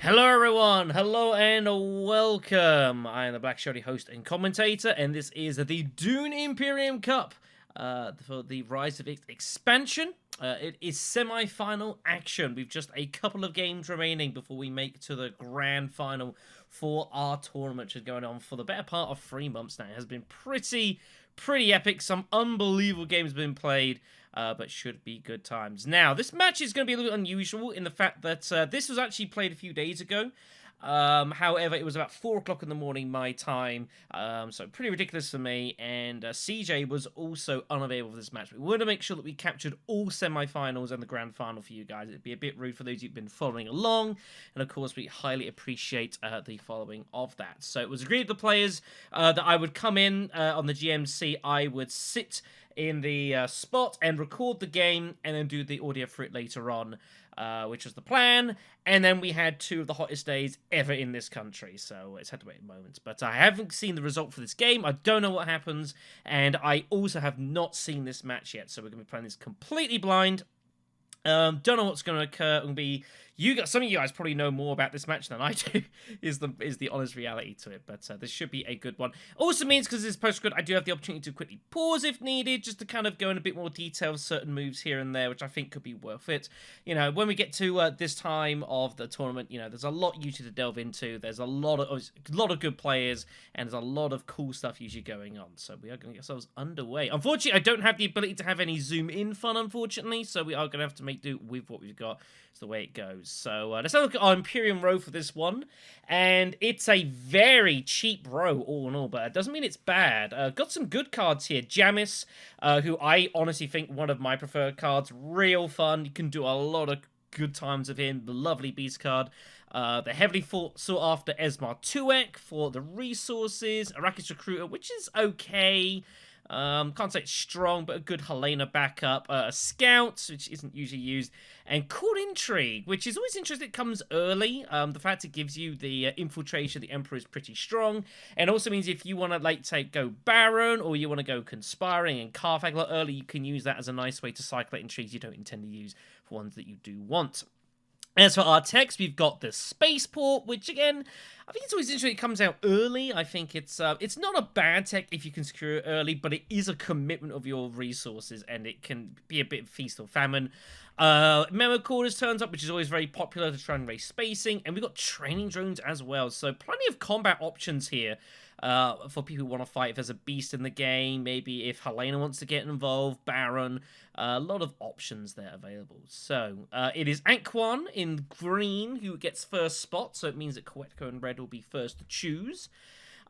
Hello everyone, hello and welcome. I am the Black Shorty host and commentator, and this is the Dune Imperium Cup for the Rise of X expansion. It is semi-final action. We've just a couple of games remaining before we make to the grand final for our tournament, which is going on for the better part of 3 months now. It has been pretty epic. Some unbelievable games have been played. But should be good times. Now, this match is going to be a little unusual in the fact that this was actually played a few days ago. However, it was about 4 o'clock in the morning my time, so pretty ridiculous for me, and CJ was also unavailable for this match. We want to make sure that we captured all semi-finals and the grand final for you guys. It'd be a bit rude for those who've been following along, and of course we highly appreciate the following of that. So it was agreed with the players that I would come in on the GMC, I would sit in the spot and record the game and then do the audio for it later on, which was the plan. And then we had 2 of the hottest days ever in this country, so it's had to wait a moment. But I haven't seen the result for this game. I don't know what happens, and I also have not seen this match yet, so we're going to be playing this completely blind. Don't know what's going to occur. It'll be some of you guys probably know more about this match than I do. is the honest reality to it. But this should be a good one. Also means because this is post-script, I do have the opportunity to quickly pause if needed, just to kind of go in a bit more detail of certain moves here and there, which I think could be worth it. You know, when we get to this time of the tournament, you know, there's a lot usually to delve into. There's a lot of good players, and there's a lot of cool stuff usually going on. So we are going to get ourselves underway. Unfortunately, I don't have the ability to have any zoom in fun, unfortunately, so we are going to have to make do with what we've got. It's the way it goes. So let's have a look at our Imperium row for this one, and it's a very cheap row all in all, but it doesn't mean it's bad. Got some good cards here. Jamis, who I honestly think one of my preferred cards. Real fun. You can do a lot of good times with him. The lovely beast card. The heavily sought after Esmar Tuek for the resources. Arrakis Recruiter, which is okay. Can't say it's strong, but a good Helena backup. A Scout, which isn't usually used. And Court Intrigue, which is always interesting. It comes early. The fact it gives you the infiltration of the Emperor is pretty strong. And also means if you want to, like, go Baron, or you want to go Conspiring and Carfax a lot early, you can use that as a nice way to cycle out intrigues you don't intend to use for ones that you do want. As for our text, we've got the Spaceport, which again, I think it's always interesting. It comes out early. I think it's not a bad tech if you can secure it early, but it is a commitment of your resources, and it can be a bit of feast or famine. Memo Quarters turns up, which is always very popular to try and raise spacing, and we've got training drones as well, so plenty of combat options here. For people who want to fight, if there's a beast in the game, maybe if Helena wants to get involved, Baron, a lot of options there available. So, it is Anquan in green who gets first spot, so it means that Koekto and red will be first to choose.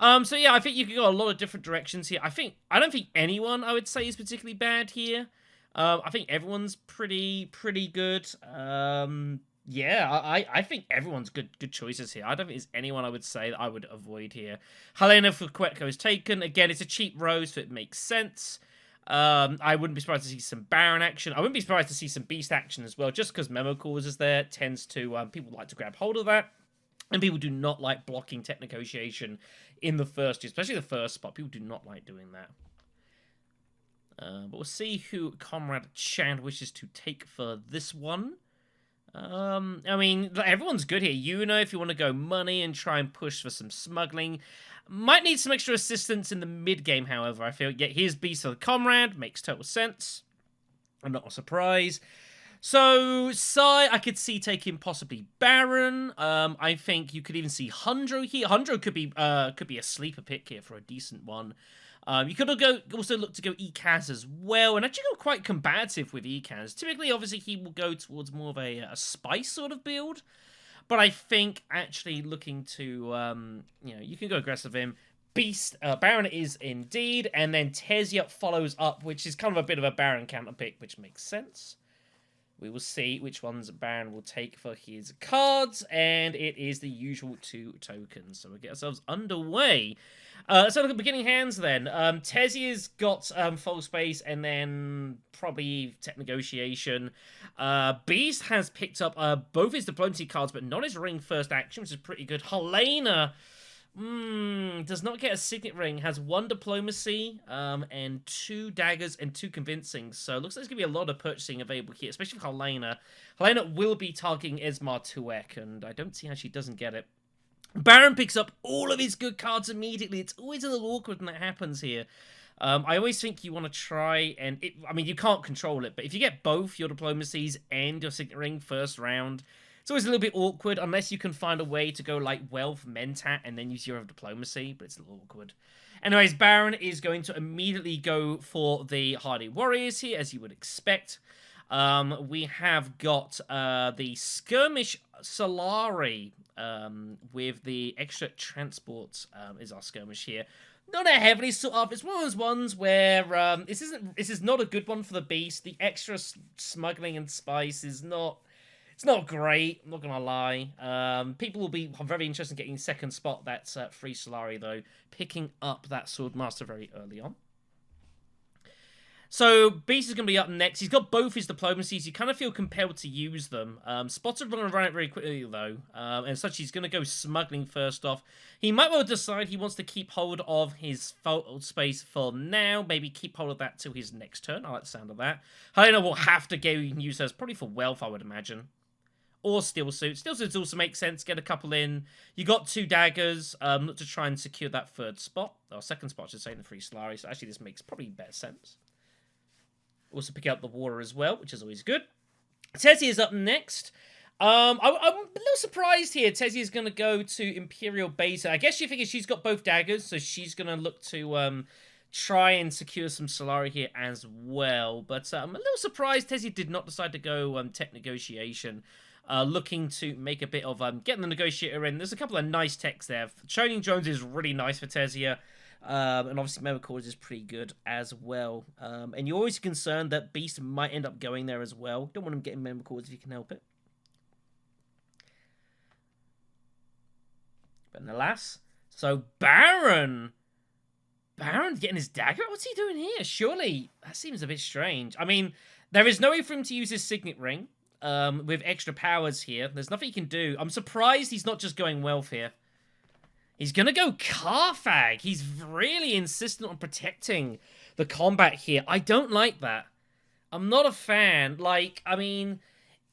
So yeah, I think you can go a lot of different directions here. I don't think anyone, I would say, is particularly bad here. I think everyone's pretty good. Yeah, I think everyone's good choices here. I don't think there's anyone I would say that I would avoid here. Helena for Koekto is taken. Again, it's a cheap rose, so it makes sense. I wouldn't be surprised to see some Baron action. I wouldn't be surprised to see some Beast action as well, just because Memo Cause is there. It tends to, people like to grab hold of that. And people do not like blocking tech negotiation in the first, especially the first spot. People do not like doing that. But we'll see who Comrade Chand wishes to take for this one. I mean, everyone's good here. You know, if you want to go money and try and push for some smuggling. Might need some extra assistance in the mid-game, however, I feel. Yeah, here's Beast for the Comrade. Makes total sense. I'm not a surprise. So, Saiiii, I could see taking possibly Baron. I think you could even see Hundro here. Hundro could be a sleeper pick here for a decent one. You could also look to go Ekaz as well, and actually go quite combative with Ekaz. Typically, obviously, he will go towards more of a spice sort of build, but I think actually looking to, you know, you can go aggressive with him. Beast, Baron is indeed, and then Tesia follows up, which is kind of a bit of a Baron counter pick, which makes sense. We will see which ones Baron will take for his cards, and it is the usual 2 tokens. So we'll get ourselves underway. Let's look at beginning hands then. Tesia's got full space, and then probably tech negotiation. Beast has picked up both his diplomacy cards, but not his ring first action, which is pretty good. Helena Does not get a signet ring. Has 1 diplomacy, and 2 daggers and 2 convincing. So it looks like there's gonna be a lot of purchasing available here, especially for Helena. Helena will be targeting Esmar Tuek, and I don't see how she doesn't get it. Baron picks up all of his good cards immediately. It's always a little awkward when that happens here. I always think you want to try and... I mean, you can't control it, but if you get both your diplomacies and your signet ring first round, it's always a little bit awkward unless you can find a way to go like Wealth, Mentat, and then use your diplomacy, but it's a little awkward. Anyways, Baron is going to immediately go for the Hardy Warriors here, as you would expect. We have got the Skirmish Saiiii with the extra transports is our skirmish here. Not a heavily sought after. It's one of those ones where this is not a good one for the beast. The extra smuggling and spice is not. It's not great. I'm not gonna lie. People will be very interested in getting second spot. That's free Saiiii though, picking up that Swordmaster very early on. So, Beast is going to be up next. He's got both his diplomacies. You kind of feel compelled to use them. Spotter going to run it very quickly, though. And such, he's going to go smuggling first off. He might well decide he wants to keep hold of his fold space for now. Maybe keep hold of that till his next turn. I like the sound of that. Helena will have to go and use hers, probably for wealth, I would imagine. Or Steel Suit. Steel Suits also make sense. Get a couple in. You got 2 daggers. Look to try and secure that third spot. Or second spot, I should say, in the free Saiiii. So actually, this makes probably better sense. Also pick out the water as well, which is always good. Tessie is up next. I'm a little surprised here. Tessie is going to go to Imperial Base. I guess you figure she's got both daggers, so she's going to look to try and secure some Saiiii here as well. But I'm a little surprised Tessie did not decide to go tech negotiation. Looking to make a bit of getting the negotiator in. There's a couple of nice techs there. Training Jones is really nice for Tessia. And obviously Memory Cores is pretty good as well. And you're always concerned that Beast might end up going there as well. Don't want him getting Memory Cores if you can help it. But alas, so Baron getting his dagger? What's he doing here? Surely, that seems a bit strange. I mean, there is no way for him to use his Signet Ring with extra powers here. There's nothing he can do. I'm surprised he's not just going wealth here. He's going to go Carfag. He's really insistent on protecting the combat here. I don't like that. I'm not a fan. Like, I mean,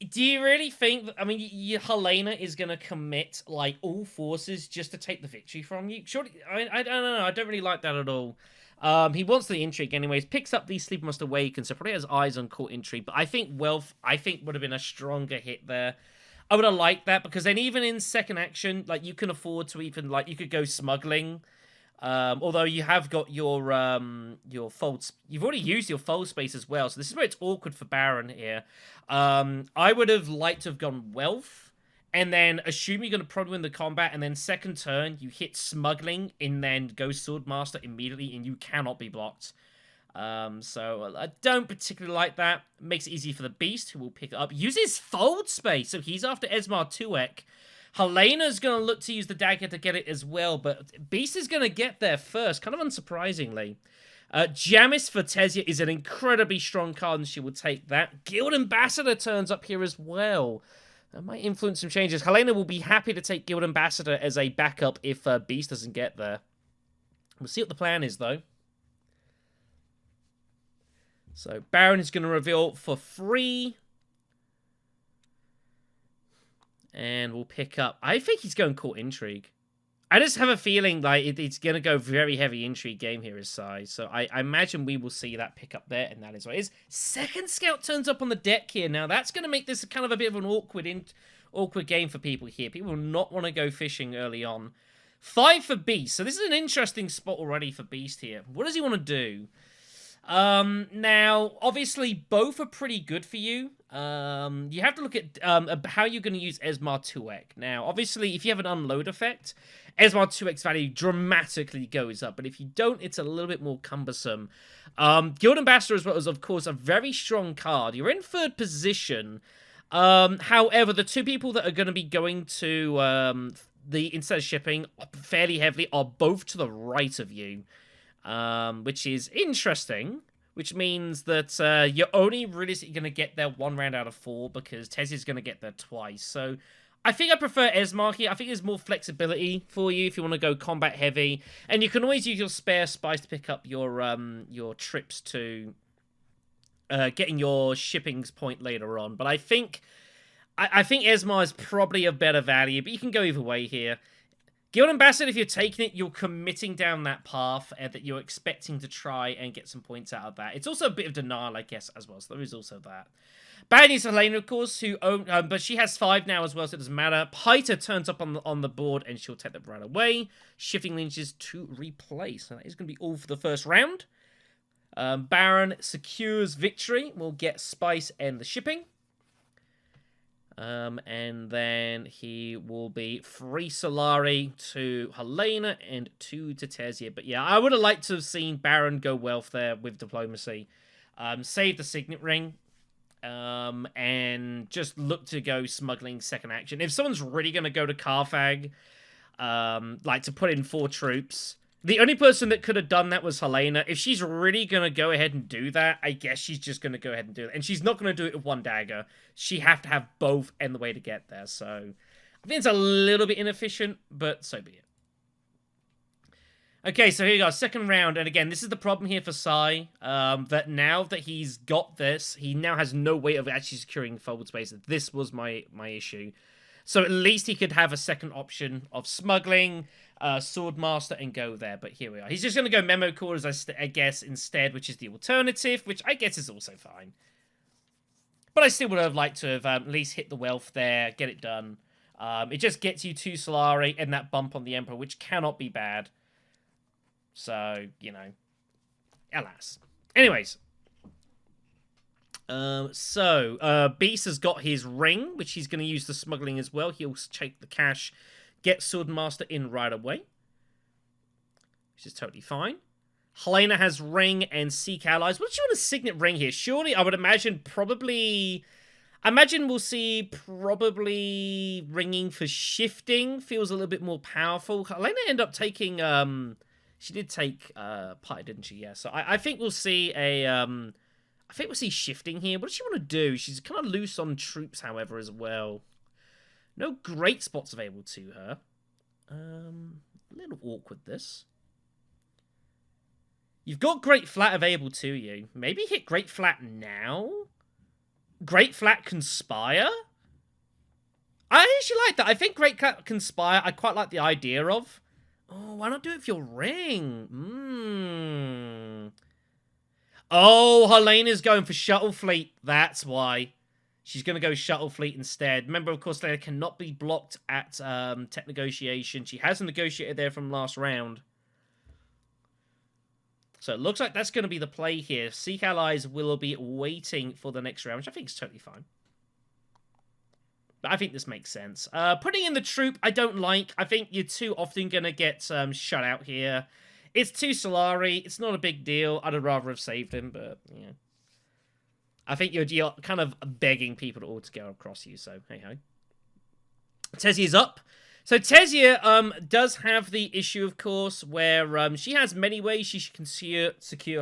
do you really think that, I mean, Helena is going to commit, like, all forces just to take the victory from you? Surely, I don't know. I don't really like that at all. He wants the intrigue anyways. Picks up the Sleeper Must Awaken, so probably has eyes on court intrigue. But I think Wealth, would have been a stronger hit there. I would have liked that, because then even in second action, like, you can afford to even, like, you could go smuggling. Although you have got your folds. You've already used your fold space as well, so this is where it's awkward for Baron here. I would have liked to have gone Wealth, and then assume you're going to probably win the combat, and then second turn, you hit smuggling, and then go Swordmaster immediately, and you cannot be blocked. So I don't particularly like that. Makes it easy for the Beast, who will pick it up. Uses fold space, so he's after Esmar Tuek. Helena's going to look to use the dagger to get it as well, but Beast is going to get there first, kind of unsurprisingly. Jamis for Tessia is an incredibly strong card, and she will take that. Guild Ambassador turns up here as well. That might influence some changes. Helena will be happy to take Guild Ambassador as a backup if Beast doesn't get there. We'll see what the plan is, though. So, Baron is going to reveal for free. And we'll pick up... I think he's going Court Intrigue. I just have a feeling like it's going to go very heavy Intrigue game here as Saiiii. So, I imagine we will see that pick up there. And that is what it is. Second Scout turns up on the deck here. Now, that's going to make this kind of a bit of an awkward game for people here. People will not want to go fishing early on. 5 for Beast. So, this is an interesting spot already for Beast here. What does he want to do? Now, obviously, both are pretty good for you. You have to look at how you're going to use Esmar Tuek. Now, obviously, if you have an unload effect, Esmar Tuek's value dramatically goes up. But if you don't, it's a little bit more cumbersome. Guild Ambassador as well is, of course, a very strong card. You're in third position. However, the 2 people that are going to be going to instead of shipping fairly heavily are both to the right of you. Which is interesting, which means that you're only realistically going to get there 1 round out of 4 because Tess is going to get there twice. So I think I prefer Esmar here. I think there's more flexibility for you if you want to go combat heavy. And you can always use your spare spice to pick up your trips to getting your shipping's point later on. But I think Esmar is probably a better value, but you can go either way here. Guild Ambassador, if you're taking it, you're committing down that path that you're expecting to try and get some points out of that. It's also a bit of denial, I guess, as well, so there is also that. Bad news for Helena, of course, who but she has 5 now as well, so it doesn't matter. Paita turns up on the board, and she'll take that right away. Shifting Lynches to replace. So that is going to be all for the first round. Baron secures victory. We'll get Spice and the shipping. And then he will be 3 Saiiii to Helena and 2 to Tezia. But yeah, I would have liked to have seen Baron go wealth there with diplomacy. Save the Signet Ring. And just look to go smuggling second action. If someone's really going to go to Carthag, like to put in 4 troops, the only person that could have done that was Helena. If she's really going to go ahead and do that, I guess she's just going to go ahead and do it. And she's not going to do it with 1 dagger. She have to have both and the way to get there. So I think it's a little bit inefficient, but so be it. Okay, so here you go, second round, and again, this is the problem here for Saiiii, that now that he's got this, he now has no way of actually securing forward space. This was my issue. So at least he could have a second option of smuggling, Swordmaster, and go there, but here we are. He's just going to go Memo Quarters, I guess, instead, which is the alternative, which I guess is also fine. But I still would have liked to have at least hit the wealth there, get it done. It just gets you 2 Saiiii and that bump on the Emperor, which cannot be bad. So, you know, alas. Anyways. Beast has got his ring, which he's going to use the smuggling as well. He'll take the cash, get Swordmaster in right away, which is totally fine. Helena has ring and seek allies. What do you want a signet ring here? Surely, I would imagine probably... I imagine we'll see probably ringing for shifting. Feels a little bit more powerful. Helena ended up taking... She did take Pie, didn't she? Yeah. So I think we'll see a I think we'll see shifting here. What does she want to do? She's kind of loose on troops, however, as well. No great spots available to her. A little awkward this. You've got Great Flat available to you. Maybe hit Great Flat now. Great Flat Conspire. I actually like that. I think Great Flat Conspire. I quite like the idea of. Oh, why not do it for your ring? Oh, Helena's going for Shuttle Fleet. That's why. She's going to go Shuttle Fleet instead. Remember, of course, they cannot be blocked at tech negotiation. She hasn't negotiated there from last round. So it looks like that's going to be the play here. Seek Allies will be waiting for the next round, which I think is totally fine. But I think this makes sense. Putting in the troop, I don't like. I think you're too often going to get shut out here. It's 2 Saiiii. It's not a big deal. I'd rather have saved him, but, yeah. I think you're kind of begging people to all to go across you, so hey-ho. Tezia's up. So Tezia does have the issue, of course, where she has many ways she can secure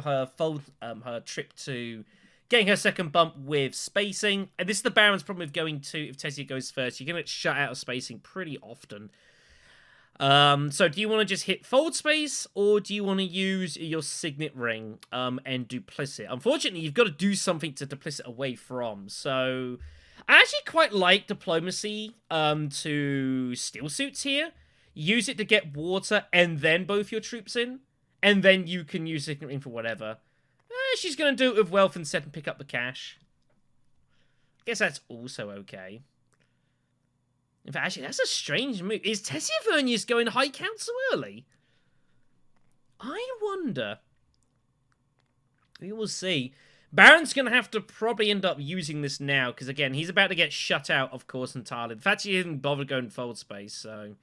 her her trip to getting her second bump with spacing. And this is the Baron's problem with going to, if Tezia goes first, you're going to get shut out of spacing pretty often. So do you want to just hit fold space, or do you want to use your signet ring and duplicit? Unfortunately, you've got to do something to duplicit away from. So I actually quite like diplomacy to steel suits here. Use it to get water and then both your troops in, and then you can use signet ring for whatever. She's going to do it with wealth instead and pick up the cash. I guess that's also okay. In fact, actually, that's a strange move. Is Tezia Vernius going high count so early? I wonder. We will see. Baron's going to have to probably end up using this now, because, again, he's about to get shut out, of course, entirely. The fact he didn't bother going forward space, so...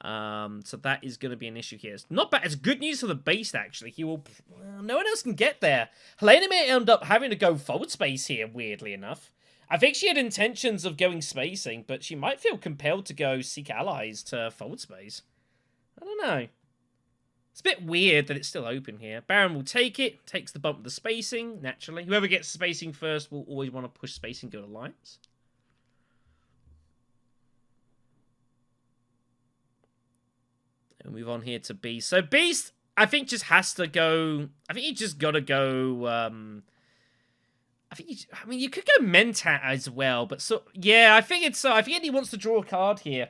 so that is going to be an issue here. It's not bad. It's good news for the base, actually. He will... Well, no one else can get there. Helena may end up having to go forward space here, weirdly enough. I think she had intentions of going spacing, but she might feel compelled to go seek allies to forward space. I don't know. It's a bit weird that it's still open here. Baron will take it. Takes the bump with the spacing, naturally. Whoever gets spacing first will always want to push spacing, go to alliance. And move on here to Beast. So Beast, I think, just has to go... I think you just got to go... I mean, you could go Mentat as well, but so... Yeah, I think it's... I think he wants to draw a card here.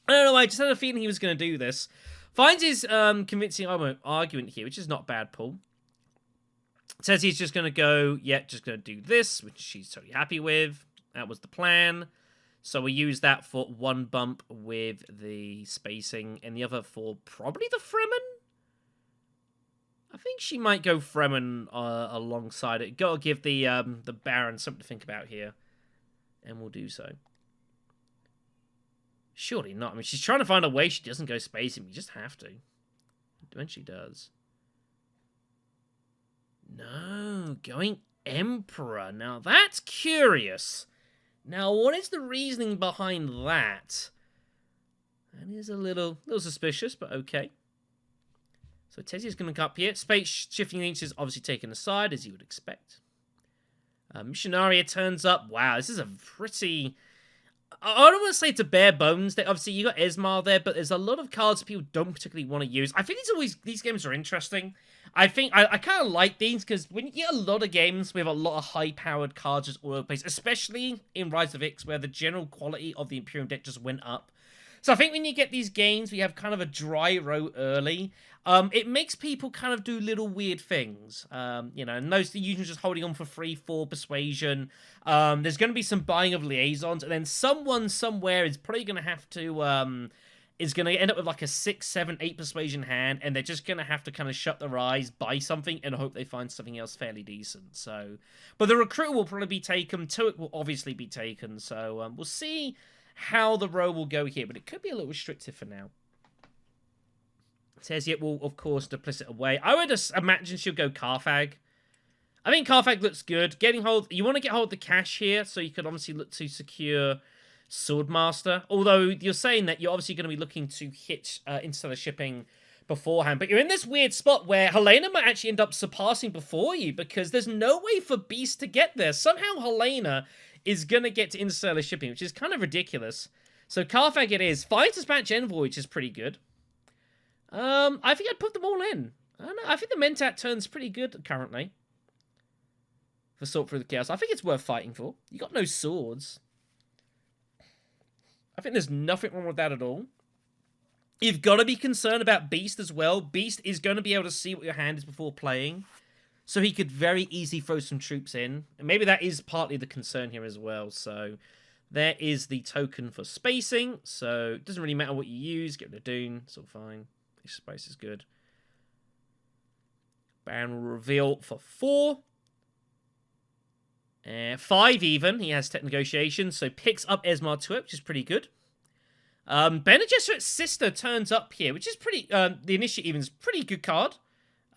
I don't know, I just had a feeling he was going to do this. Finds his convincing argument here, which is not bad, Paul. Says he's just going to go, just going to do this, which she's totally happy with. That was the plan. So we use that for one bump with the spacing, and the other for probably the Fremen? I think she might go Fremen alongside it. Gotta give the Baron something to think about here. And we'll do so. Surely not. I mean, she's trying to find a way she doesn't go spacing. We just have to. Eventually does. No, going Emperor. Now, that's curious. Now, what is the reasoning behind that? That is a little suspicious, but okay. So Tezia's going to come up here. Space shifting links is obviously taken aside, as you would expect. Missionaria turns up. Wow, this is a pretty... I don't want to say it's a bare bones. Obviously, you got Esmar there, but there's a lot of cards people don't particularly want to use. I think these games are interesting. I think I kind of like these because when you get a lot of games with a lot of high-powered cards just all over the place, especially in Rise of X, where the general quality of the Imperium deck just went up. So I think when you get these games, we have kind of a dry row early. It makes people kind of do little weird things. You know, and those usually just holding on for 3-4 persuasion. There's going to be some buying of liaisons, and then someone somewhere is probably going to have to is going to end up with like a 6, 7, 8 persuasion hand, and they're just going to have to kind of shut their eyes, buy something, and hope they find something else fairly decent. So, but the Recruiter will probably be taken. Tuick will obviously be taken. So we'll see how the row will go here, but it could be a little restrictive for now. Says it will, of course, duplicit away. I would just imagine she'll go Carthag. I think Carthag looks good. Getting hold, you want to get hold of the cash here, so you could obviously look to secure Swordmaster. Although you're saying that you're obviously going to be looking to hit interstellar shipping beforehand, but you're in this weird spot where Helena might actually end up surpassing before you because there's no way for Beast to get there. Somehow Helena is going to get to interstellar shipping, which is kind of ridiculous. So Carthag it is. Fire Dispatch Envoy, which is pretty good. I think I'd put them all in. I don't know. I think the Mentat turn's pretty good currently. For Sort Through the Chaos. I think it's worth fighting for. You got no swords. I think there's nothing wrong with that at all. You've got to be concerned about Beast as well. Beast is going to be able to see what your hand is before playing. So he could very easily throw some troops in. And maybe that is partly the concern here as well. So there is the token for spacing. So it doesn't really matter what you use. Get rid of Dune. It's all fine. This space is good. Baron will reveal for 4. 5 even. He has tech negotiation. So picks up Esmar Tuick, which is pretty good. Bene Gesserit's sister turns up here, which is pretty... the Initiate even is a pretty good card.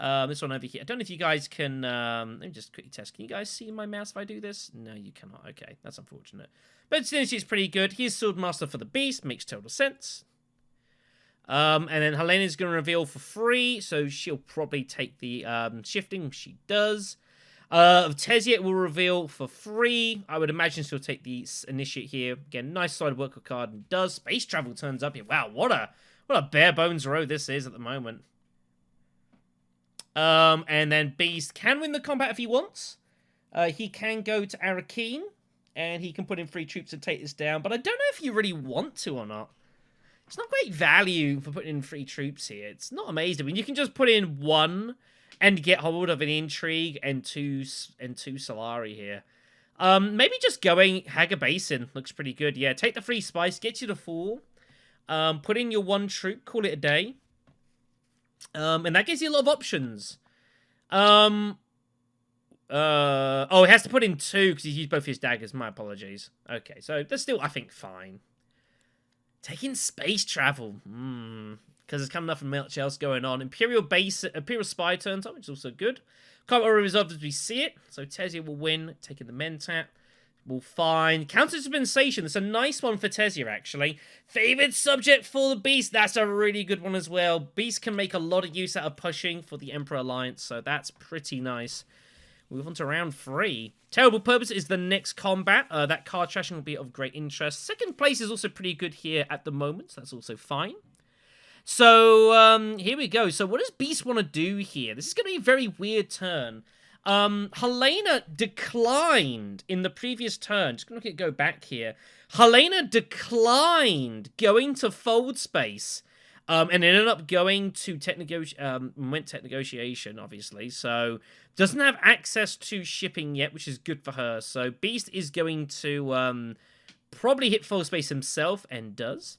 This one over here. I don't know if you guys can... let me just quickly test. Can you guys see my mouse if I do this? No, you cannot. Okay, that's unfortunate. But Initiate is pretty good. Here's Swordmaster for the Beast. Makes total sense. And then Helena's going to reveal for 3, so she'll probably take the shifting. She does. Teziet will reveal for 3. I would imagine she'll take the Initiate here. Again, nice side worker card. And does. Space Travel turns up here. Wow, what a bare bones row this is at the moment. And then Beast can win the combat if he wants. He can go to Arakeen, and he can put in 3 troops to take this down. But I don't know if you really want to or not. It's not great value for putting in 3 troops here. It's not amazing. I mean, you can just put in 1 and get hold of an Intrigue and 2 Saiiii here. Maybe just going Haga Basin looks pretty good. Yeah, take the 3 spice, get you to 4. Put in your 1 troop, call it a day. And that gives you a lot of options. Oh, it has to put in 2 because he's used both his daggers. My apologies. Okay, so that's still, I think, fine. Taking space travel. Because there's kind of nothing much else going on. Imperial Spy turns up, which is also good. Combat will resolve as we see it. So Tezia will win, taking the Mentat. We'll find Counter Dispensation. That's a nice one for Tezia, actually. Favored subject for the Beast. That's a really good one as well. Beast can make a lot of use out of pushing for the Emperor Alliance, so that's pretty nice. Move on to round 3. Terrible Purpose is the next combat. That card trashing will be of great interest. Second place is also pretty good here at the moment, so that's also fine. So, here we go. So what does Beast want to do here? This is going to be a very weird turn. Helena declined in the previous turn. Just going to go back here. Helena declined going to fold space. And ended up going to went tech negotiation, obviously. So, doesn't have access to shipping yet, which is good for her. So, Beast is going to probably hit fold space himself, and does.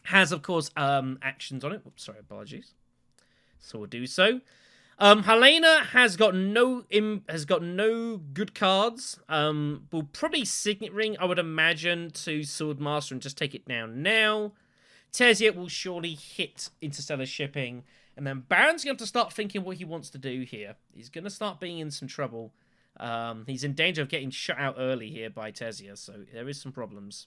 Has, of course, actions on it. Oops, sorry, apologies. So we'll do so. Helena has got no good cards. Will probably Signet Ring, I would imagine, to Swordmaster and just take it down now. Tezia will surely hit Interstellar Shipping. And then Baron's going to have to start thinking what he wants to do here. He's going to start being in some trouble. He's in danger of getting shut out early here by Tezia, so there is some problems.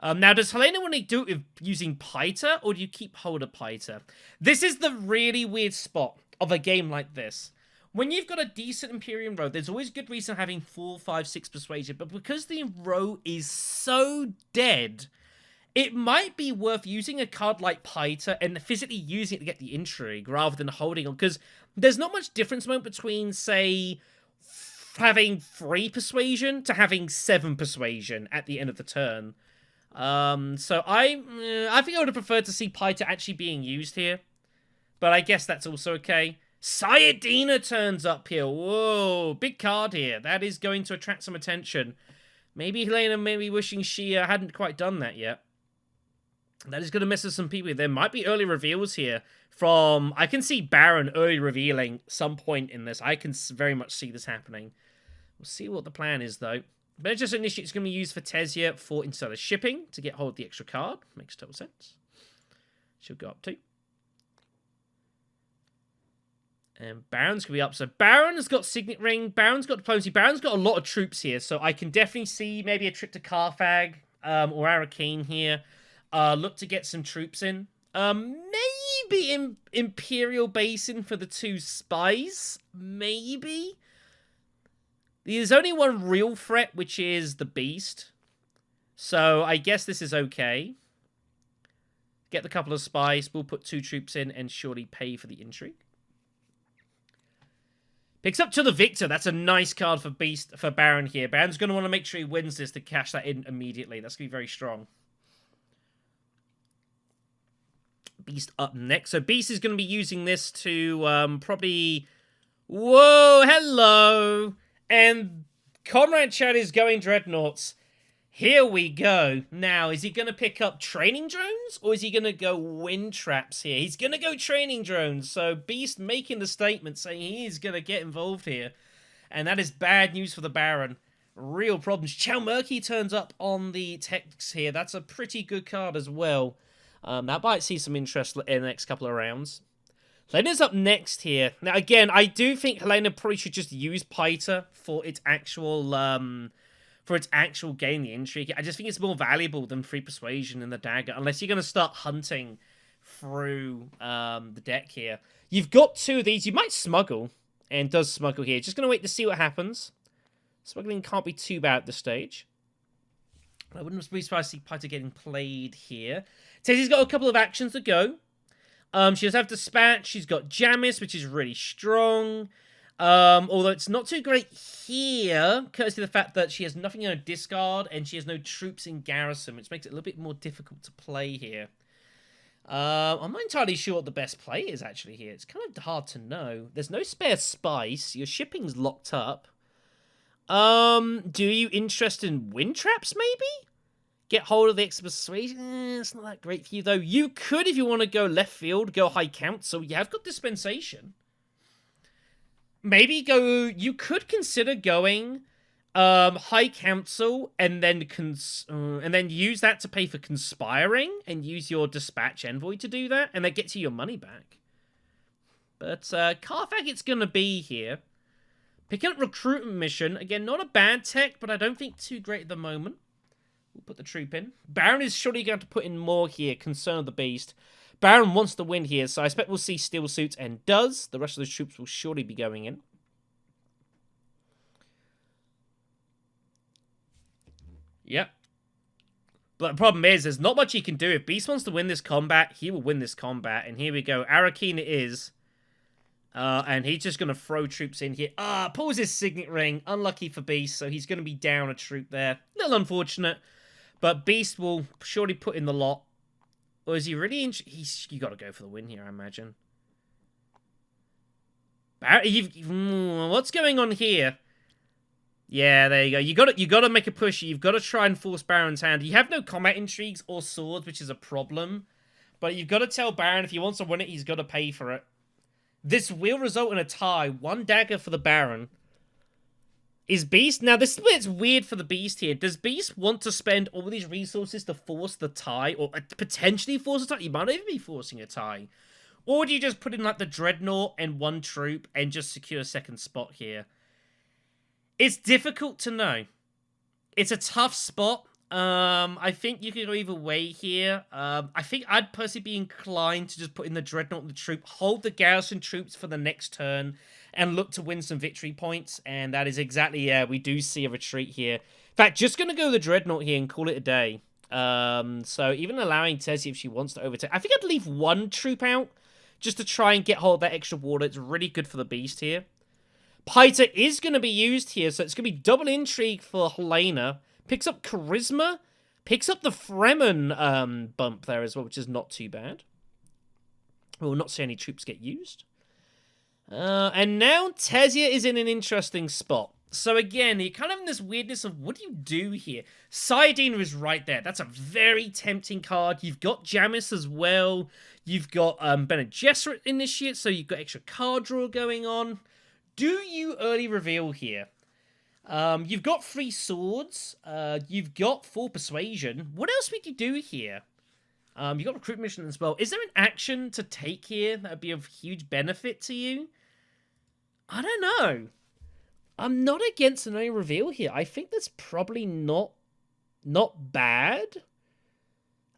Now, does Helena want to do it with using Piter, or do you keep hold of Piter? This is the really weird spot of a game like this. When you've got a decent Imperium row, there's always good reason having 4, 5, 6 Persuasion, but because the row is so dead, it might be worth using a card like Piter and physically using it to get the intrigue rather than holding on, because there's not much difference between, say, having 3 Persuasion to having 7 Persuasion at the end of the turn. So I think I would have preferred to see Piter actually being used here. But I guess that's also okay. Saiiii turns up here. Whoa, big card here. That is going to attract some attention. Maybe Helena may be wishing she hadn't quite done that yet. That is going to mess with some people. There might be early reveals here from... I can see Baron early revealing some point in this. I can very much see this happening. We'll see what the plan is, though. But just initially, it's going to be used for Tezia for Interstellar Shipping to get hold of the extra card. Makes total sense. She'll go up to. And Baron's going to be up. So Baron has got Signet Ring. Baron's got Diplomacy. Baron's got a lot of troops here. So I can definitely see maybe a trip to Carthag or Arakeen here. Look to get some troops in. Maybe Imperial Basin for the 2 spies. Maybe. There's only one real threat, which is the Beast. So I guess this is okay. Get the couple of spies. We'll put 2 troops in and surely pay for the intrigue. Picks up to the Victor. That's a nice card for Baron here. Baron's going to want to make sure he wins this to cash that in immediately. That's going to be very strong. Beast up next. So Beast is going to be using this to probably... Whoa, hello! And Comrade Chad is going Dreadnoughts. Here we go. Now, is he going to pick up training drones? Or is he going to go wind traps here? He's going to go training drones. So Beast making the statement saying he is going to get involved here. And that is bad news for the Baron. Real problems. Chow Murky turns up on the text here. That's a pretty good card as well. That might see some interest in the next couple of rounds. Helena's up next here. Now, again, I do think Helena probably should just use Piter for its actual gain, the intrigue. I just think it's more valuable than 3 Persuasion and the Dagger, unless you're going to start hunting through the deck here. You've got 2 of these. You might smuggle, and does smuggle here. Just going to wait to see what happens. Smuggling can't be too bad at this stage. I wouldn't be surprised to see Piter getting played here. Tezia's got a couple of actions to go. She does have Dispatch. She's got Jamis, which is really strong. Although it's not too great here, courtesy of the fact that she has nothing in her discard and she has no troops in garrison, which makes it a little bit more difficult to play here. I'm not entirely sure what the best play is actually here. It's kind of hard to know. There's no spare spice. Your shipping's locked up. Do you interested in wind traps, maybe? Get hold of the extra persuasion. It's not that great for you, though. You could, if you want to go left field, go High Council. You have got Dispensation. Maybe go... You could consider going High Council and then use that to pay for Conspiring and use your Dispatch Envoy to do that, and that gets you your money back. But Carthag it's going to be here. Picking up Recruitment Mission. Again, not a bad tech, but I don't think too great at the moment. We'll put the troop in. Baron is surely going to put in more here. Concern of the Beast. Baron wants to win here, so I expect we'll see Steel Suits, and does. The rest of the troops will surely be going in. Yep. But the problem is, there's not much he can do. If Beast wants to win this combat, he will win this combat. And here we go. Arakeen it is. And he's just going to throw troops in here. Pulls his Signet Ring. Unlucky for Beast, so he's going to be down a troop there. A little unfortunate. But Beast will surely put in the lot. Or is he really in... You got to go for the win here, I imagine. What's going on here? Yeah, there you go. You got to make a push. You've got to try and force Baron's hand. You have no combat intrigues or swords, which is a problem. But you've got to tell Baron if he wants to win it, he's got to pay for it. This will result in a tie. 1 dagger for the Baron. Is Beast... Now, this is where it's weird for the Beast here. Does Beast want to spend all these resources to force the tie? Or potentially force a tie? You might even be forcing a tie. Or do you just put in, like, the Dreadnought and 1 troop and just secure a second spot here? It's difficult to know. It's a tough spot. I think you could go either way here. I think I'd personally be inclined to just put in the Dreadnought and the troop, hold the garrison troops for the next turn, and look to win some victory points. And that is exactly, yeah, we do see a retreat here. In fact, just going to go the Dreadnought here and call it a day. So even allowing Tessie if she wants to overtake. I think I'd leave 1 troop out just to try and get hold of that extra water. It's really good for the Beast here. Piter is going to be used here, so it's going to be double intrigue for Helena. Picks up Charisma. Picks up the Fremen bump there as well, which is not too bad. We will not see any troops get used. And now Tessia is in an interesting spot. So again, you're kind of in this weirdness of what do you do here? Saiiii is right there. That's a very tempting card. You've got Jamis as well. You've got Bene Gesserit Initiate, so you've got extra card draw going on. Do you early reveal here? You've got 3 swords. You've got 4 persuasion. What else would you do here? You've got recruit mission as well. Is there an action to take here that would be of huge benefit to you? I don't know. I'm not against an early reveal here. I think that's probably not bad.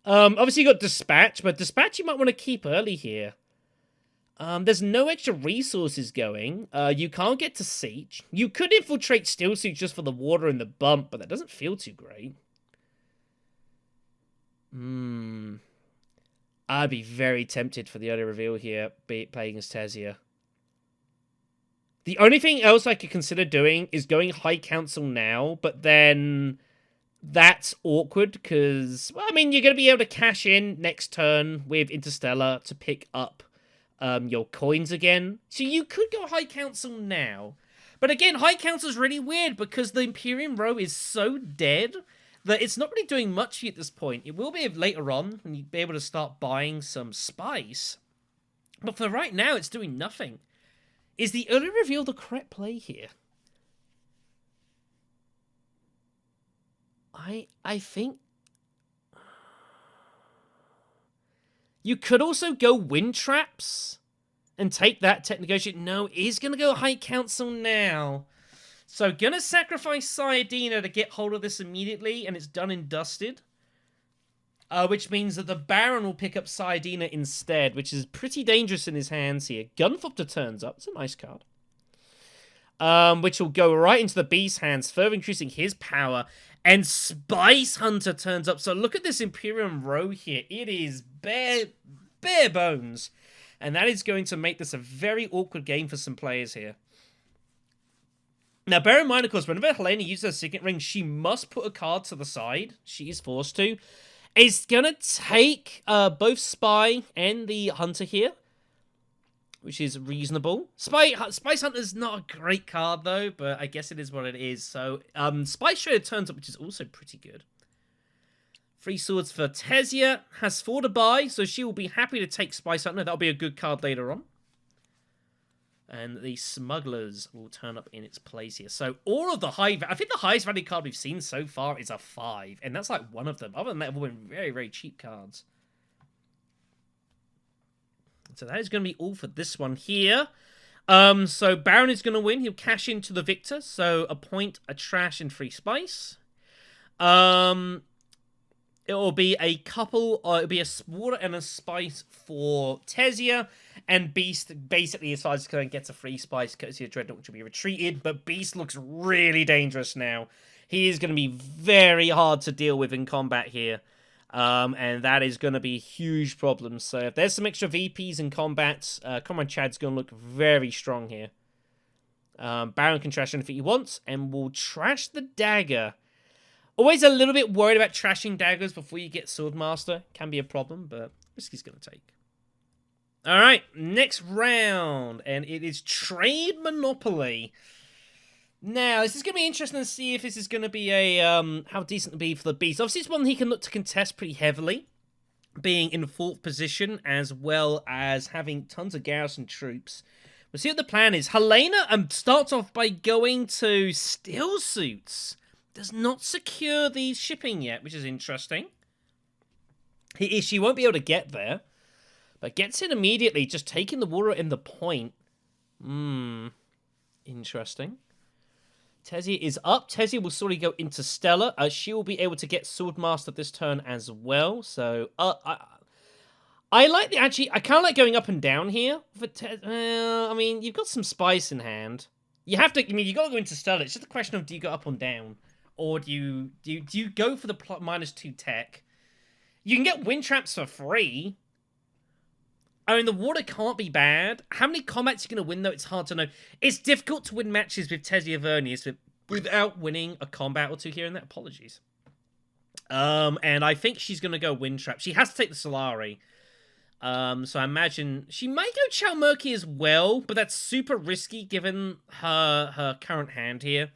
Obviously you got Dispatch, but Dispatch you might want to keep early here. There's no extra resources going. You can't get to Siege. You could infiltrate Steel Suit just for the water and the bump, but that doesn't feel too great. I'd be very tempted for the early reveal here, playing as Tessia. The only thing else I could consider doing is going High Council now, but then that's awkward because, well, I mean, you're going to be able to cash in next turn with Interstellar to pick up your coins again. So you could go High Council now. But again, High Council is really weird because the Imperium row is so dead that it's not really doing much for you at this point. It will be later on when you'd be able to start buying some spice. But for right now, it's doing nothing. Is the early reveal the correct play here? I think... You could also go Wind Traps and take that tech negotiate. No, he's going to go High Council now. So, going to sacrifice Saiiii to get hold of this immediately, and it's done and dusted. Which means that the Baron will pick up Saiiii instead, which is pretty dangerous in his hands here. Gunfopter turns up. It's a nice card. Which will go right into the Beast's hands, further increasing his power. And Spice Hunter turns up. So look at this Imperium row here. It is bare bones. And that is going to make this a very awkward game for some players here. Now, bear in mind, of course, whenever Helena uses her Signet Ring, she must put a card to the side. She is forced to. It's going to take both Spy and the Hunter here, which is reasonable. Spice Hunter is not a great card, though, but I guess it is what it is. So, Spice Trader turns up, which is also pretty good. 3 swords for Tessia. Has 4 to buy, so she will be happy to take Spice Hunter. That'll be a good card later on. And the Smugglers will turn up in its place here. So, all of the I think the highest value card we've seen so far is a 5. And that's like one of them. Other than that, they've all been very, very cheap cards. So that is going to be all for this one here. So Baron is going to win. He'll cash into the victor. So a point, a trash, and 3 spice. It will be a couple, it'll be a water and a spice for Tessia. And Beast basically decides to go and gets a 3 spice courtesy of Dreadnought, which will be retreated. But Beast looks really dangerous now. He is going to be very hard to deal with in combat here. And that is going to be a huge problem. So if there's some extra VPs in combat, Comrade Chad's going to look very strong here. Baron can trash anything he wants, and will trash the dagger. Always a little bit worried about trashing daggers before you get Swordmaster. Can be a problem, but risk he's going to take. Alright, next round, and it is Trade Monopoly. Now, this is going to be interesting to see if this is going to be a, how decent it'll be for the Beast. Obviously, it's one he can look to contest pretty heavily, being in 4th position, as well as having tons of garrison troops. We'll see what the plan is. Helena starts off by going to Steel Suits. Does not secure the shipping yet, which is interesting. She won't be able to get there, but gets in immediately, just taking the water in the point. Interesting. Tezia is up. Tezia will slowly go into Stellar. She will be able to get Swordmaster this turn as well. So, I like the, actually, I kind of like going up and down here. I mean, you've got some spice in hand. You have to, I mean, you got to go into Stellar. It's just a question of, do you go up and down? Or do you go for the -2 tech? You can get wind traps for free. I mean, the water can't be bad. How many combats you're going to win, though, it's hard to know. It's difficult to win matches with Tezia Vernius without winning a combat or two here and there. Apologies. And I think she's going to go wind trap. She has to take the Saiiii. So I imagine she might go Chalmurky as well, but that's super risky given her current hand here.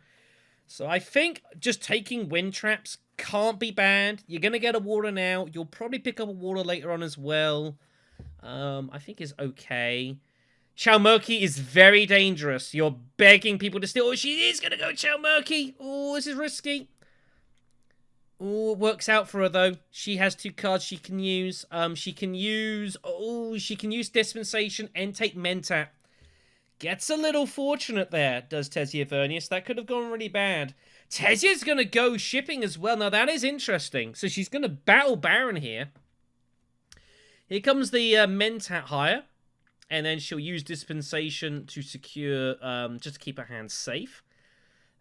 So I think just taking wind traps can't be bad. You're going to get a water now. You'll probably pick up a water later on as well. I think is okay. Chalmurky is very dangerous. You're begging people to steal. Oh, she is going to go Chalmurky. Oh, this is risky. Oh, it works out for her, though. She has 2 cards she can use. She can use Dispensation and take Mentat. Gets a little fortunate there, does Tezia Vernius. That could have gone really bad. Tezia's going to go shipping as well. Now, that is interesting. So she's going to battle Baron here. Here comes the Mentat hire. And then she'll use Dispensation to secure, just to keep her hands safe.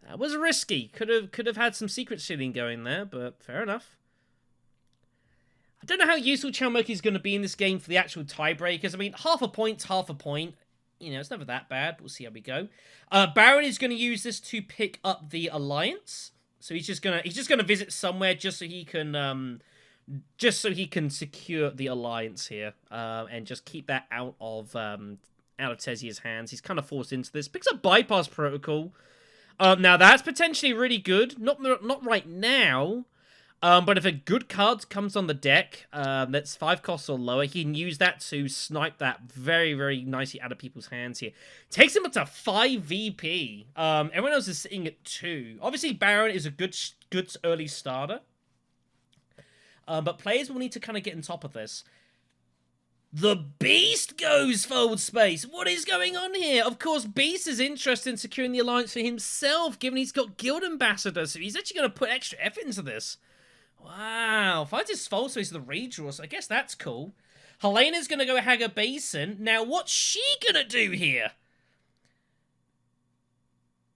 That was risky. Could have had some secret sealing going there, but fair enough. I don't know how useful Chalmurky is going to be in this game for the actual tiebreakers. I mean, half a point's half a point. You know, it's never that bad. We'll see how we go. Baron is going to use this to pick up the alliance. So he's just gonna visit somewhere just so he can secure the alliance here, and just keep that out of Tezia's hands. He's kind of forced into this. Picks up bypass protocol. Now that's potentially really good. Not right now. But if a good card comes on the deck, that's 5 costs or lower, he can use that to snipe that very, very nicely out of people's hands here. Takes him up to 5 VP. Everyone else is sitting at 2. Obviously, Baron is a good early starter. But players will need to kind of get on top of this. The Beast goes forward space. What is going on here? Of course, Beast is interested in securing the alliance for himself, given he's got Guild Ambassador, so he's actually going to put extra effort into this. Wow, finds his false space to the redraw, so I guess that's cool. Helena's going to go Hagar Basin. Now, what's she going to do here?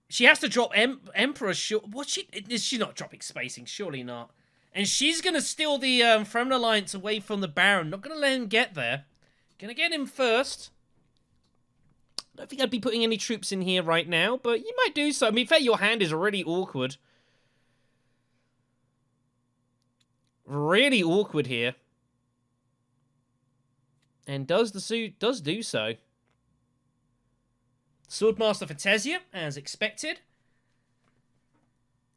She has to drop Emperor. Is she not dropping spacing? Surely not. And she's going to steal the Fremen Alliance away from the Baron. Not going to let him get there. Going to get him first. I don't think I'd be putting any troops in here right now, but you might do so. I mean, in fact, your hand is already awkward. Really awkward here. And does do so. Swordmaster for Tezia, as expected.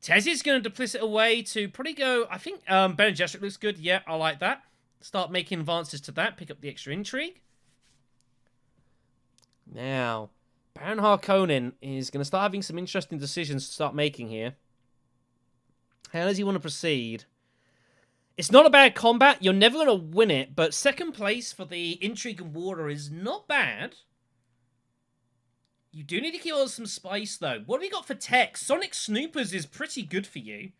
Tezia's going to duplicit away to probably go, I think Bene Gesserit looks good. Yeah, I like that. Start making advances to that. Pick up the extra intrigue. Now, Baron Harkonnen is going to start having some interesting decisions to start making here. How does he want to proceed? It's not a bad combat. You're never going to win it, but second place for the intrigue and water is not bad. You do need to keep on some spice, though. What have we got for tech? Sonic Snoopers is pretty good for you.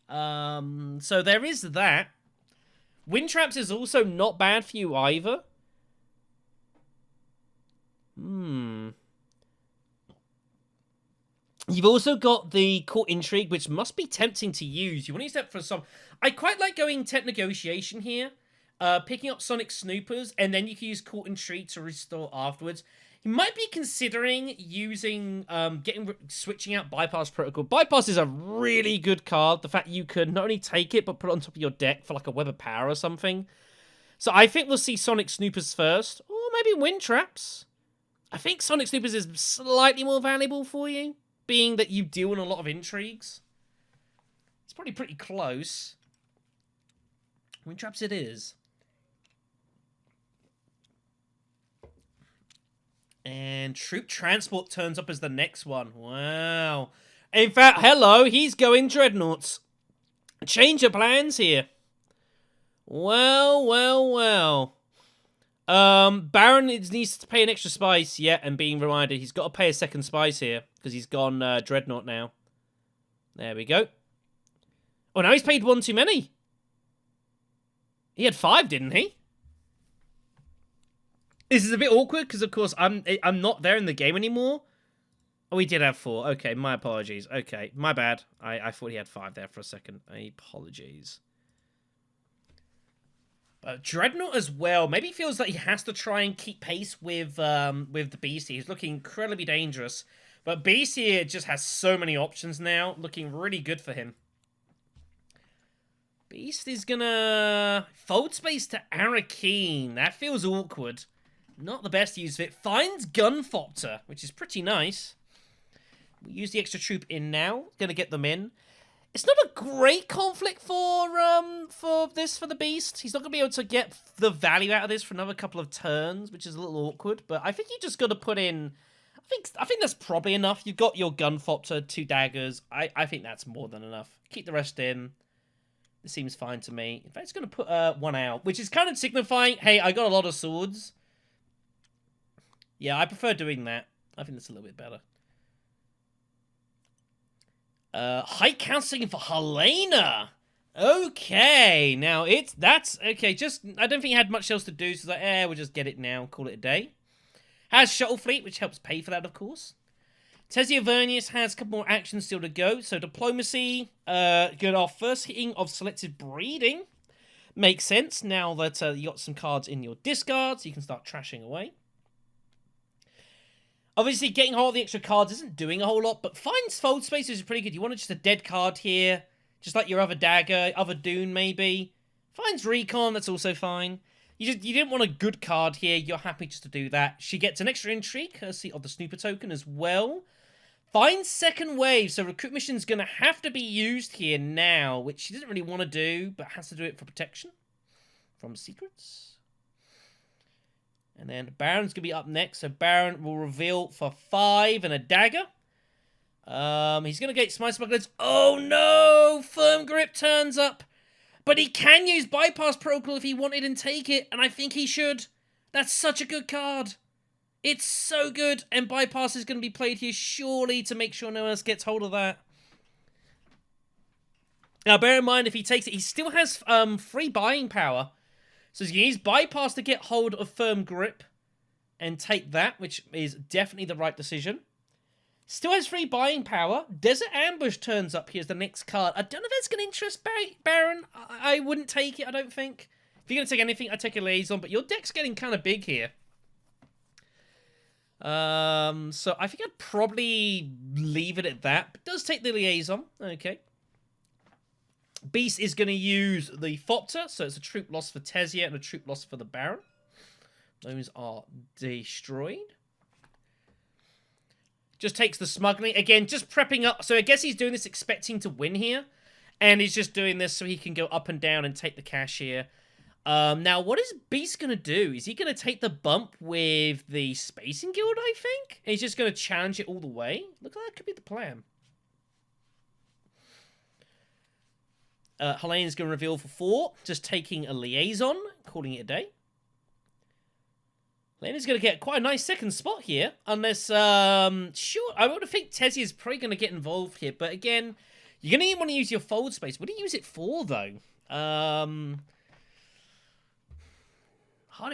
So there is that. Wind Traps is also not bad for you either. You've also got the Court Intrigue, which must be tempting to use. You want to use that for some... I quite like going Tech Negotiation here, picking up Sonic Snoopers, and then you can use Court Intrigue to restore afterwards. You might be considering using, switching out Bypass Protocol. Bypass is a really good card. The fact you can not only take it, but put it on top of your deck for like a Web of Power or something. So I think we'll see Sonic Snoopers first, or maybe Wind Traps. I think Sonic Snoopers is slightly more valuable for you, being that you deal in a lot of intrigues. It's probably pretty close. Wind Traps it is. And Troop Transport turns up as the next one. Wow. In fact, hello, he's going Dreadnoughts. Change of plans here. Well, well, well. Baron needs to pay an extra spice, yeah, and being reminded he's got to pay a second spice here, because he's gone Dreadnought now. There we go. Oh, now he's paid one too many. He had 5, didn't he? This is a bit awkward, because of course I'm not there in the game anymore. Oh, he did have 4. Okay, my apologies. Okay, my bad. I thought he had 5 there for a second. Apologies. Dreadnought as well. Maybe he feels like he has to try and keep pace with the Beast. He's looking incredibly dangerous. But Beast here just has so many options now. Looking really good for him. Beast is gonna fold space to Arakeen. That feels awkward. Not the best use of it. Finds Gunfopter, which is pretty nice. We use the extra troop in now. Gonna get them in. It's not a great conflict for the Beast. He's not gonna be able to get the value out of this for another couple of turns, which is a little awkward. But I think you just got to put in. I think that's probably enough. You've got your Gunfopter, 2 daggers. I think that's more than enough. Keep the rest in. This seems fine to me. In fact, it's gonna put 1 out, which is kind of signifying, hey, I got a lot of swords. Yeah, I prefer doing that. I think that's a little bit better. Height counseling for Helena. Okay, now that's okay. Just I don't think he had much else to do, so it's like, we'll just get it now, call it a day. Has Shuttle Fleet, which helps pay for that, of course. Tessia Vernius has a couple more actions still to go. So Diplomacy, get our first hitting of Selective Breeding. Makes sense now that you got some cards in your discard, so you can start trashing away. Obviously, getting hold of the extra cards isn't doing a whole lot, but finds Fold Space is pretty good. You want just a dead card here, just like your other Dagger, other Dune maybe. Finds Recon, that's also fine. You didn't want a good card here, you're happy just to do that. She gets an extra Intrigue, courtesy of the Snooper token as well. Finds Second Wave, so Recruit Mission's going to have to be used here now, which she doesn't really want to do, but has to do it for protection from secrets. And then Baron's going to be up next. So Baron will reveal for 5 and a dagger. He's going to get Smite Smugglers. Oh no! Firm Grip turns up. But he can use Bypass Protocol if he wanted and take it. And I think he should. That's such a good card. It's so good. And Bypass is going to be played here surely to make sure no one else gets hold of that. Now bear in mind if he takes it, he still has free buying power. So he can use Bypass to get hold of Firm Grip and take that, which is definitely the right decision. Still has free buying power. Desert Ambush turns up here as the next card. I don't know if that's going to interest Baron. I wouldn't take it, I don't think. If you're going to take anything, I'd take a Liaison, but your deck's getting kind of big here. So I think I'd probably leave it at that. But does take the Liaison. Okay. Beast is going to use the Fopter, so it's a troop loss for Tessia and a troop loss for the Baron. Those are destroyed. Just takes the Smuggling. Again, just prepping up. So I guess he's doing this expecting to win here. And he's just doing this so he can go up and down and take the cash here. Now, what is Beast going to do? Is he going to take the bump with the Spacing Guild, I think? And he's just going to challenge it all the way? Looks like that could be the plan. Helena's going to reveal for 4. Just taking a Liaison, calling it a day. Helena's going to get quite a nice second spot here. Unless, sure, I would think Tessie is probably going to get involved here. But again, you're going to want to use your fold space. What do you use it for, though? Hardy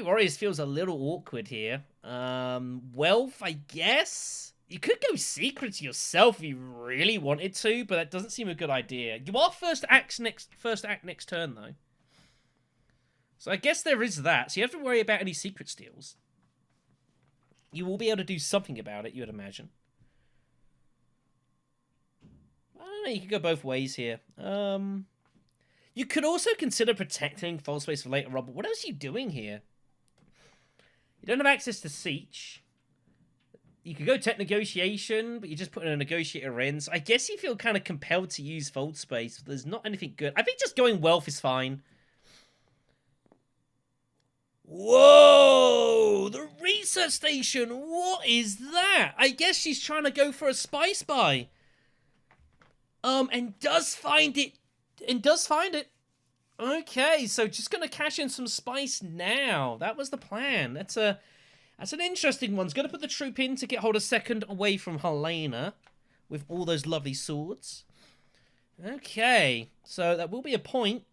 Warriors feels a little awkward here. Wealth, I guess? You could go secrets yourself if you really wanted to, but that doesn't seem a good idea. You are first act next turn, though. So I guess there is that. So you have to worry about any secret steals. You will be able to do something about it, you would imagine. I don't know, you could go both ways here. You could also consider protecting False Space for later on, but what else are you doing here? You don't have access to Siege. You could go Tech Negotiation, but you're just putting a Negotiator in. So I guess you feel kind of compelled to use Fold Space. But there's not anything good. I think just going Wealth is fine. Whoa! The research station! What is that? I guess she's trying to go for a Spice Buy. And does find it. Okay, so just gonna cash in some spice now. That was the plan. That's an interesting one. It's gonna put the troop in to get hold of second away from Helena with all those lovely swords. Okay, so that will be a point.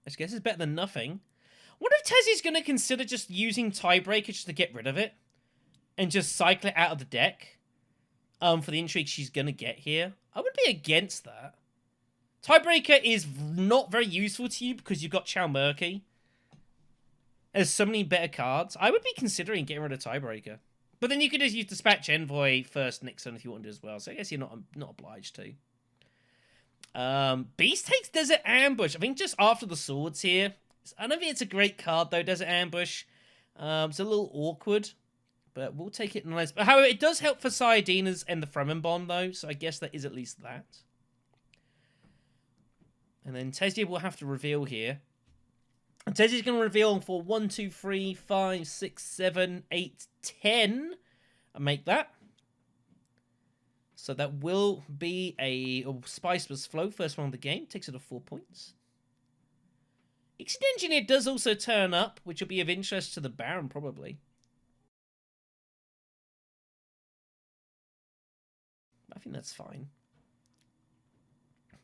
I guess it's better than nothing. What if Tezzy's gonna consider just using Tiebreaker just to get rid of it? And just cycle it out of the deck? For the intrigue she's gonna get here? I would be against that. Tiebreaker is not very useful to you because you've got Chow Murky. There's so many better cards. I would be considering getting rid of Tiebreaker. But then you could just use Dispatch Envoy first next turn if you wanted as well. So I guess you're not obliged to. Beast takes Desert Ambush. I think just after the swords here. I don't think it's a great card though, Desert Ambush. It's a little awkward. But we'll take it nonetheless. But however, it does help for Saiiii and the Fremen Bond though. So I guess that is at least that. And then Tezia will have to reveal here. And Tezia's going to reveal for 1, 2, 3, 5, 6, 7, 8, 10. And make that. So that will be a Spice was Flow. First one of the game. Takes it to 4 points. Exit Engineer does also turn up, which will be of interest to the Baron, probably. I think that's fine.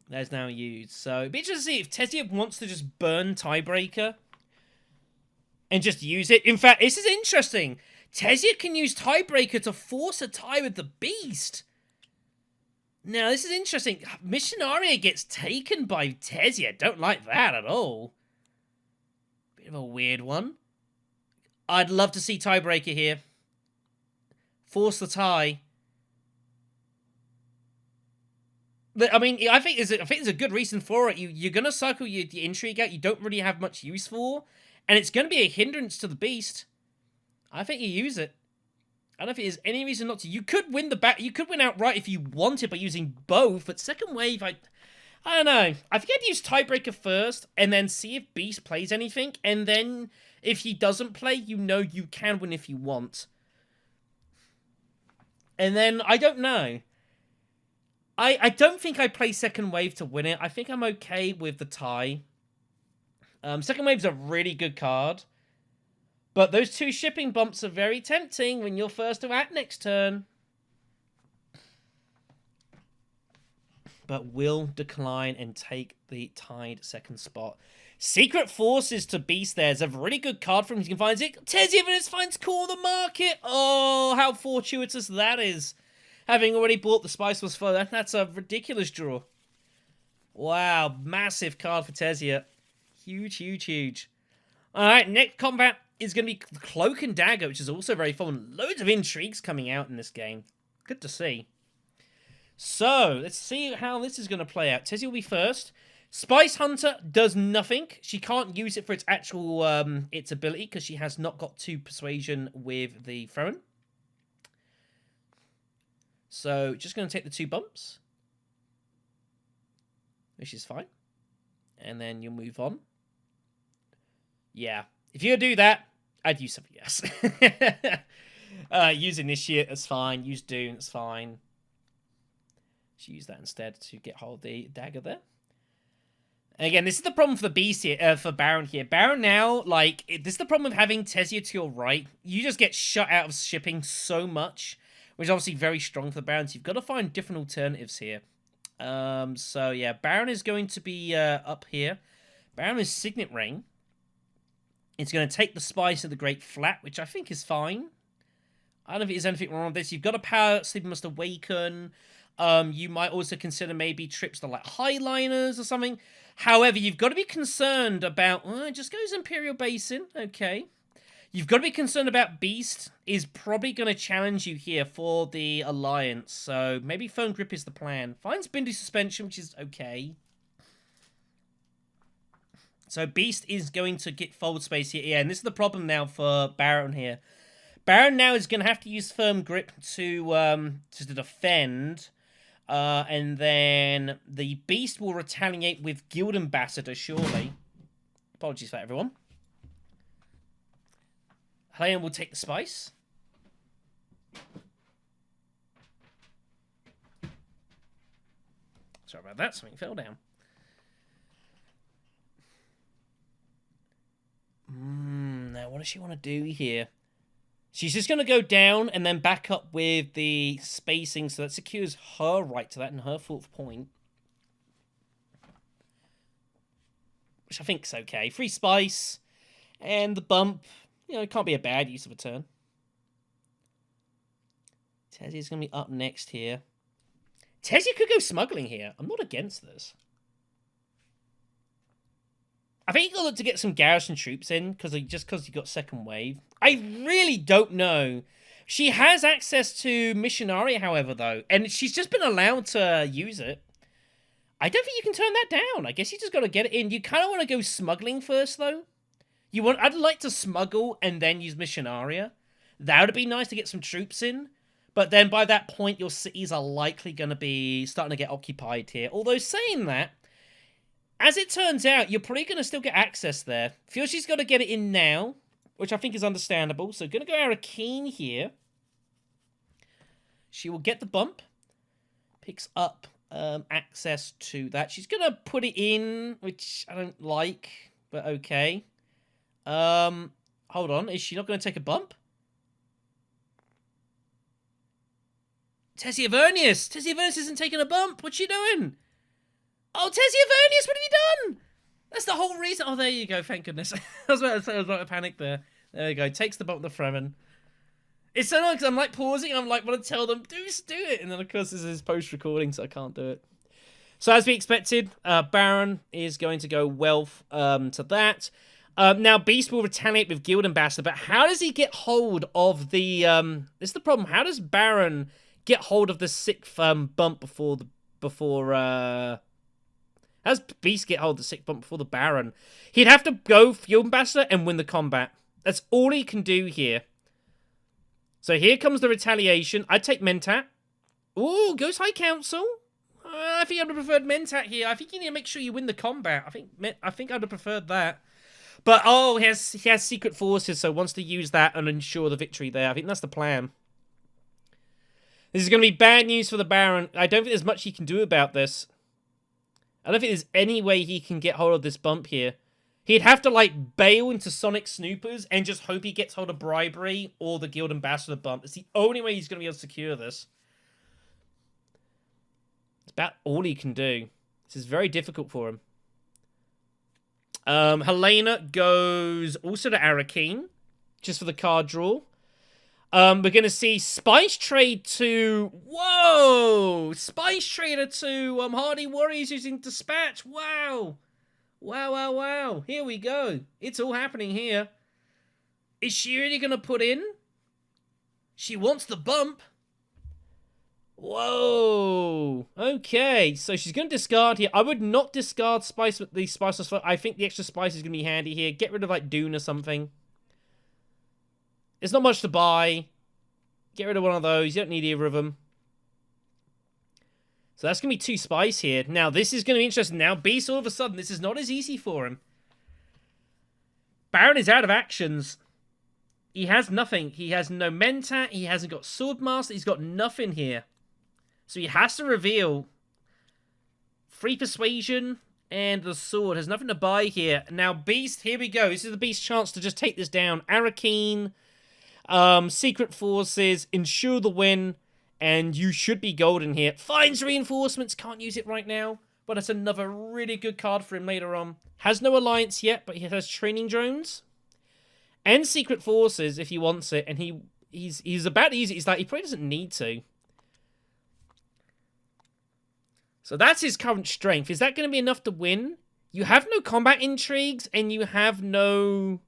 That is now used. So it'd be interesting to see if Tezia wants to just burn Tiebreaker and just use it. In fact, this is interesting. Tezia can use Tiebreaker to force a tie with the Beast. Now, this is interesting. Missionaria gets taken by Tezia. Don't like that at all. Bit of a weird one. I'd love to see Tiebreaker here. Force the tie. I mean, I think there's a good reason for it. You're going to cycle your intrigue out you don't really have much use for, and it's going to be a hindrance to the Beast. I think you use it. I don't think there's any reason not to. You could win you could win outright if you wanted by using both, but second wave, I don't know. I think I'd use Tiebreaker first, and then see if Beast plays anything, and then if he doesn't play, you know you can win if you want. And then, I don't know. I don't think I play second wave to win it. I think I'm okay with the tie. Second wave's a really good card. But those two shipping bumps are very tempting when you're first to act next turn. But will decline and take the tied second spot. Secret Forces to Beast there is a really good card for him. You can find it. Tezia finds Core the Market. Oh, how fortuitous that is. Having already bought the Spice was Flow, that's a ridiculous draw. Wow, massive card for Tezia. Huge, huge, huge. Alright, next combat is going to be Cloak and Dagger, which is also very fun. Loads of intrigues coming out in this game. Good to see. So, let's see how this is going to play out. Tezia will be first. Spice Hunter does nothing. She can't use it for its actual its ability because she has not got 2 persuasion with the Fremen. So, just going to take the 2 bumps. Which is fine. And then you'll move on. Yeah. If you do that, I'd use something else. Use Initiate, that's fine. Use Dune, that's fine. Just use that instead to get hold of the dagger there. And again, this is the problem for the Beast here, for Baron here. Baron now, like, this is the problem with having Tezia to your right. You just get shut out of shipping so much. Which is obviously very strong for the Baron, so you've got to find different alternatives here. So, yeah, Baron is going to be up here. Baron is Signet Ring. It's going to take the Spice of the Great Flat, which I think is fine. I don't know if there's anything wrong with this. You've got a power Sleeper must awaken. You might also consider maybe trips to like Highliners or something. However, you've got to be concerned about... it just goes Imperial Basin. Okay. You've got to be concerned about Beast is probably going to challenge you here for the Alliance. So maybe Firm Grip is the plan. Finds Bindu Suspension, which is okay. So Beast is going to get Fold Space here. Yeah, and this is the problem now for Baron here. Baron now is going to have to use Firm Grip to defend. And then the Beast will retaliate with Guild Ambassador, surely. Apologies for that, everyone. Helena will take the spice. Sorry about that, something fell down. Now what does she want to do here? She's just going to go down and then back up with the spacing, so that secures her right to that and her 4th point. Which I think's okay. Free spice and the bump. You know, it can't be a bad use of a turn. Tezia's going to be up next here. Tezia could go smuggling here. I'm not against this. I think you'll look to get some garrison troops in, because you got second wave. I really don't know. She has access to Missionary, however, though, and she's just been allowed to use it. I don't think you can turn that down. I guess you just got to get it in. You kind of want to go smuggling first, though. I'd like to smuggle and then use Missionaria. That would be nice to get some troops in. But then by that point, your cities are likely going to be starting to get occupied here. Although saying that, as it turns out, you're probably going to still get access there. Feels she's got to get it in now, which I think is understandable. So going to go Arakeen here. She will get the bump. Picks up access to that. She's going to put it in, which I don't like, but okay. Hold on. Is she not going to take a bump? Tessia Vernius! Tessia Vernius isn't taking a bump. What's she doing? Oh, Tessia Vernius, what have you done? That's the whole reason. Oh, there you go. Thank goodness. I was about to say I was about to panic there. There you go. Takes the bump the Fremen. It's so annoying because I'm like pausing and I'm like, want to tell them, do it. And then, of course, this is post-recording, so I can't do it. So, as we expected, Baron is going to go Wealth to that. Now, Beast will retaliate with Guild Ambassador, but how does he get hold of the... this is the problem. How does Baron get hold of the 6th bump before... How does Beast get hold of the 6th bump before the Baron? He'd have to go Guild Ambassador and win the combat. That's all he can do here. So here comes the retaliation. I'd take Mentat. Ooh, goes High Council. I think I'd have preferred Mentat here. I think you need to make sure you win the combat. I think I'd have preferred that. But, oh, he has Secret Forces, so wants to use that and ensure the victory there. I think that's the plan. This is going to be bad news for the Baron. I don't think there's much he can do about this. I don't think there's any way he can get hold of this bump here. He'd have to, like, bail into Sonic Snoopers and just hope he gets hold of Bribery or the Guild Ambassador bump. It's the only way he's going to be able to secure this. It's about all he can do. This is very difficult for him. Helena goes also to Arakeen, just for the card draw. We're going to see Spice Trade to... Whoa! Spice Trader to Hardy Warriors using Dispatch. Wow! Wow. Here we go. It's all happening here. Is she really going to put in? She wants the bump. Whoa. Okay, so she's going to discard here. I would not discard Spice with the Spiceless Foot. I think the extra Spice is going to be handy here. Get rid of, like, Dune or something. It's not much to buy. Get rid of one of those. You don't need either of them. So that's going to be 2 Spice here. Now, this is going to be interesting. Now, Beast, all of a sudden, this is not as easy for him. Baron is out of actions. He has nothing. He has no Mentat. He hasn't got Swordmaster. He's got nothing here. So he has to reveal Free Persuasion and the sword. Has nothing to buy here. Now, Beast, here we go. This is the Beast's chance to just take this down. Arakeen, Secret Forces, ensure the win, and you should be golden here. Finds Reinforcements. Can't use it right now, but it's another really good card for him later on. Has no alliance yet, but he has Training Drones and Secret Forces if he wants it, and he He's about to use it. He's like, he probably doesn't need to. So that's his current strength. Is that going to be enough to win? You have no combat intrigues, and you have no...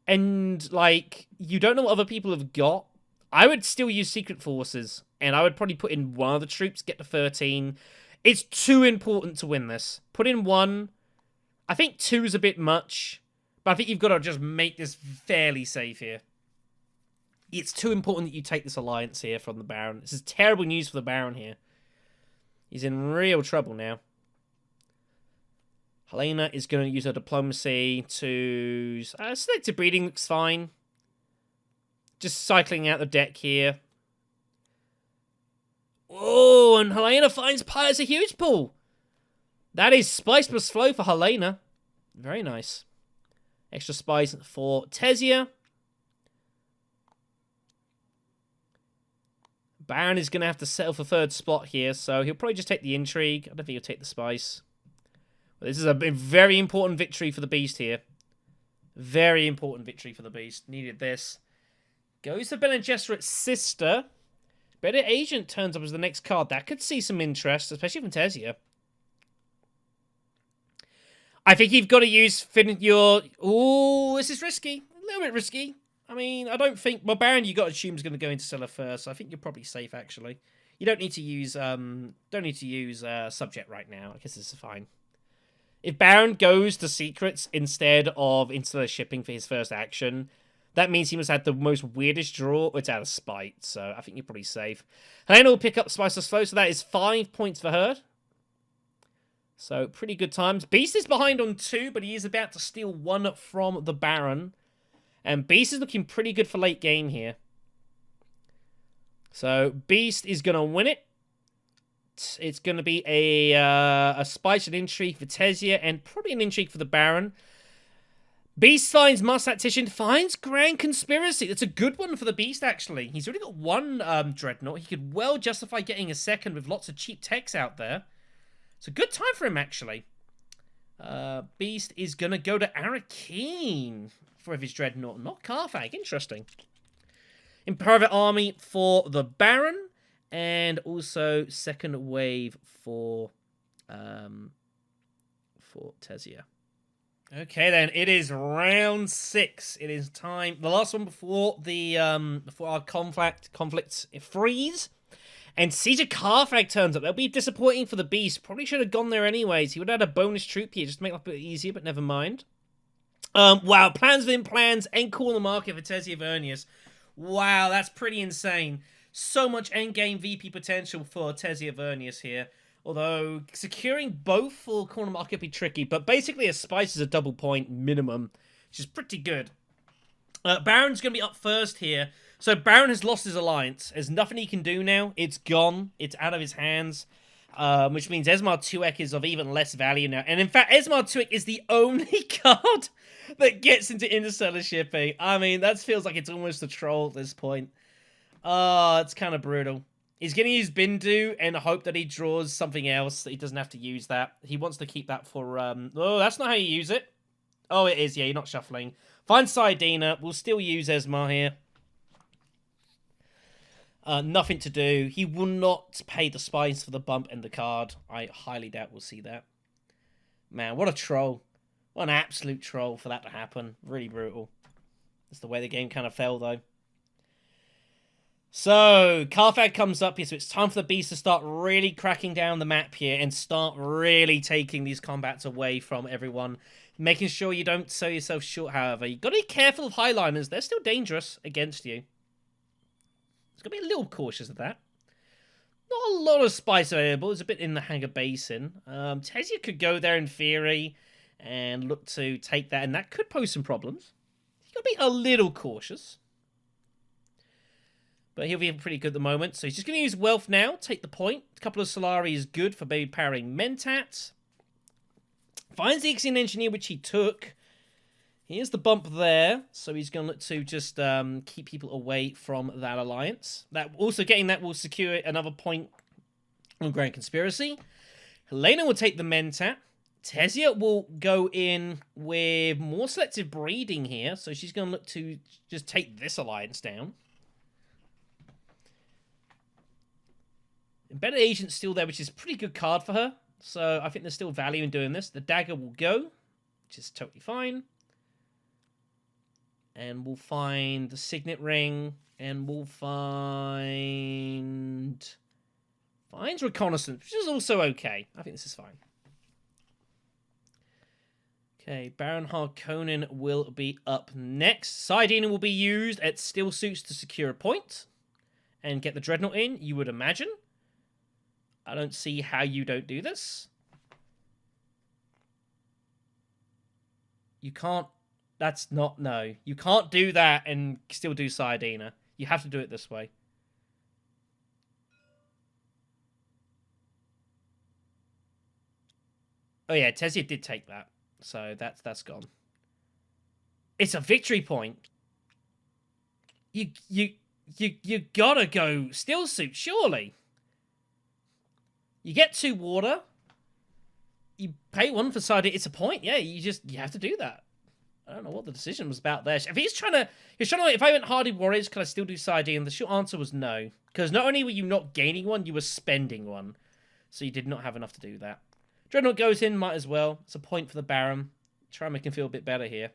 And, like, you don't know what other people have got. I would still use Secret Forces, and I would probably put in one of the troops, get to 13. It's too important to win this. Put in one. I think 2 is a bit much, but I think you've got to just make this fairly safe here. It's too important that you take this alliance here from the Baron. This is terrible news for the Baron here. He's in real trouble now. Helena is going to use her diplomacy to... selective breeding looks fine. Just cycling out the deck here. Oh, and Helena finds Pilots a huge pull. That is spice plus flow for Helena. Very nice. Extra spice for Tesia. Baron is going to have to settle for 3rd spot here, so he'll probably just take the intrigue. I don't think he'll take the spice. But this is a very important victory for the Beast here. Very important victory for the Beast. Needed this. Goes to Bene Gesserit's sister. Better Agent turns up as the next card. That could see some interest, especially from Tesia. I think you've got to use your... Ooh, this is risky. A little bit risky. I mean, I don't think... Well, Baron, you got to assume is going to go into Cellar first. So I think you're probably safe, actually. You don't need to use... Subject right now. I guess this is fine. If Baron goes to Secrets instead of Interstellar Shipping for his first action, that means he must have the most weirdest draw. It's out of spite, so I think you're probably safe. Helena will pick up Spiceless Flow, so that is 5 points for her. So, pretty good times. Beast is behind on 2, but he is about to steal 1 from the Baron. And Beast is looking pretty good for late game here. So, Beast is going to win it. It's going to be a Spice and Intrigue for Tesia, and probably an Intrigue for the Baron. Beast finds Master Tactician, finds Grand Conspiracy. That's a good one for the Beast, actually. He's already got 1 Dreadnought. He could well justify getting a second with lots of cheap techs out there. It's a good time for him, actually. Beast is going to go to Arakeen for his Dreadnought, not Carthag. Interesting. In Private Army for the Baron, and also second wave for Tesia. Okay, then it is round 6. It is time. The last one before the before our conflict freeze. And Siege of Carthag turns up. That'll be disappointing for the Beast. Probably should have gone there anyways. He would have had a bonus troop here just to make life a bit easier, but never mind. Wow, plans within plans. End call in the market for Tesia Vernius. Wow, that's pretty insane. So much endgame VP potential for Tesia Vernius here. Although, securing both for corner market would be tricky. But basically, a Spice is a double point minimum, which is pretty good. Baron's going to be up first here. So Baron has lost his alliance. There's nothing he can do now. It's gone. It's out of his hands. Which means Esmar Tuek is of even less value now. And in fact, Esmar Tuek is the only card that gets into interstellar shipping. I mean, that feels like it's almost a troll at this point. It's kind of brutal. He's going to use Bindu and hope that he draws something else, that he doesn't have to use that. He wants to keep that for... Oh, that's not how you use it. Oh, it is. Yeah, you're not shuffling. Find Saiiii. We'll still use Esmar here. Nothing to do. He will not pay the spice for the bump and the card. I highly doubt we'll see that. Man, what a troll. What an absolute troll for that to happen. Really brutal. That's the way the game kind of fell, though. So, Carthag comes up here, so it's time for the Beast to start really cracking down the map here and start really taking these combats away from everyone. Making sure you don't sell yourself short, however. You've got to be careful of highliners. They're still dangerous against you. It's got to be a little cautious of that. Not a lot of spice available. It's a bit in the Hanger Basin. Tesia could go there in theory and look to take that, and that could pose some problems. You've got to be a little cautious. But he'll be pretty good at the moment. So he's just going to use Wealth now. Take the point. A couple of Solari is good for maybe powering Mentat. Finds the Ixion Engineer, which he took. Here's the bump there. So he's going to look to just keep people away from that alliance. That also getting that will secure another point on Grand Conspiracy. Helena will take the Mentat. Tesia will go in with more selective breeding here. So she's going to look to just take this alliance down. Embedded Agent's still there, which is a pretty good card for her. So I think there's still value in doing this. The dagger will go, which is totally fine. And we'll find the signet ring. And we'll find... Finds reconnaissance, which is also okay. I think this is fine. Okay, Baron Harkonnen will be up next. Saiiii will be used at still suits to secure a point. And get the Dreadnought in, you would imagine. I don't see how you don't do this. You can't... That's not... No. You can't do that and still do Saiiii. You have to do it this way. Oh yeah, Tezia did take that. So that's gone. It's a victory point. You gotta go still suit, surely. You get 2 water. You pay 1 for Saiiii. It's a point. Yeah, you have to do that. I don't know what the decision was about there. If he's trying to if I went Hardy Warriors, could I still do Saiiii? And the short answer was no. Because not only were you not gaining 1, you were spending 1. So you did not have enough to do that. Dreadnought goes in, might as well. It's a point for the Baron. Try and make him feel a bit better here.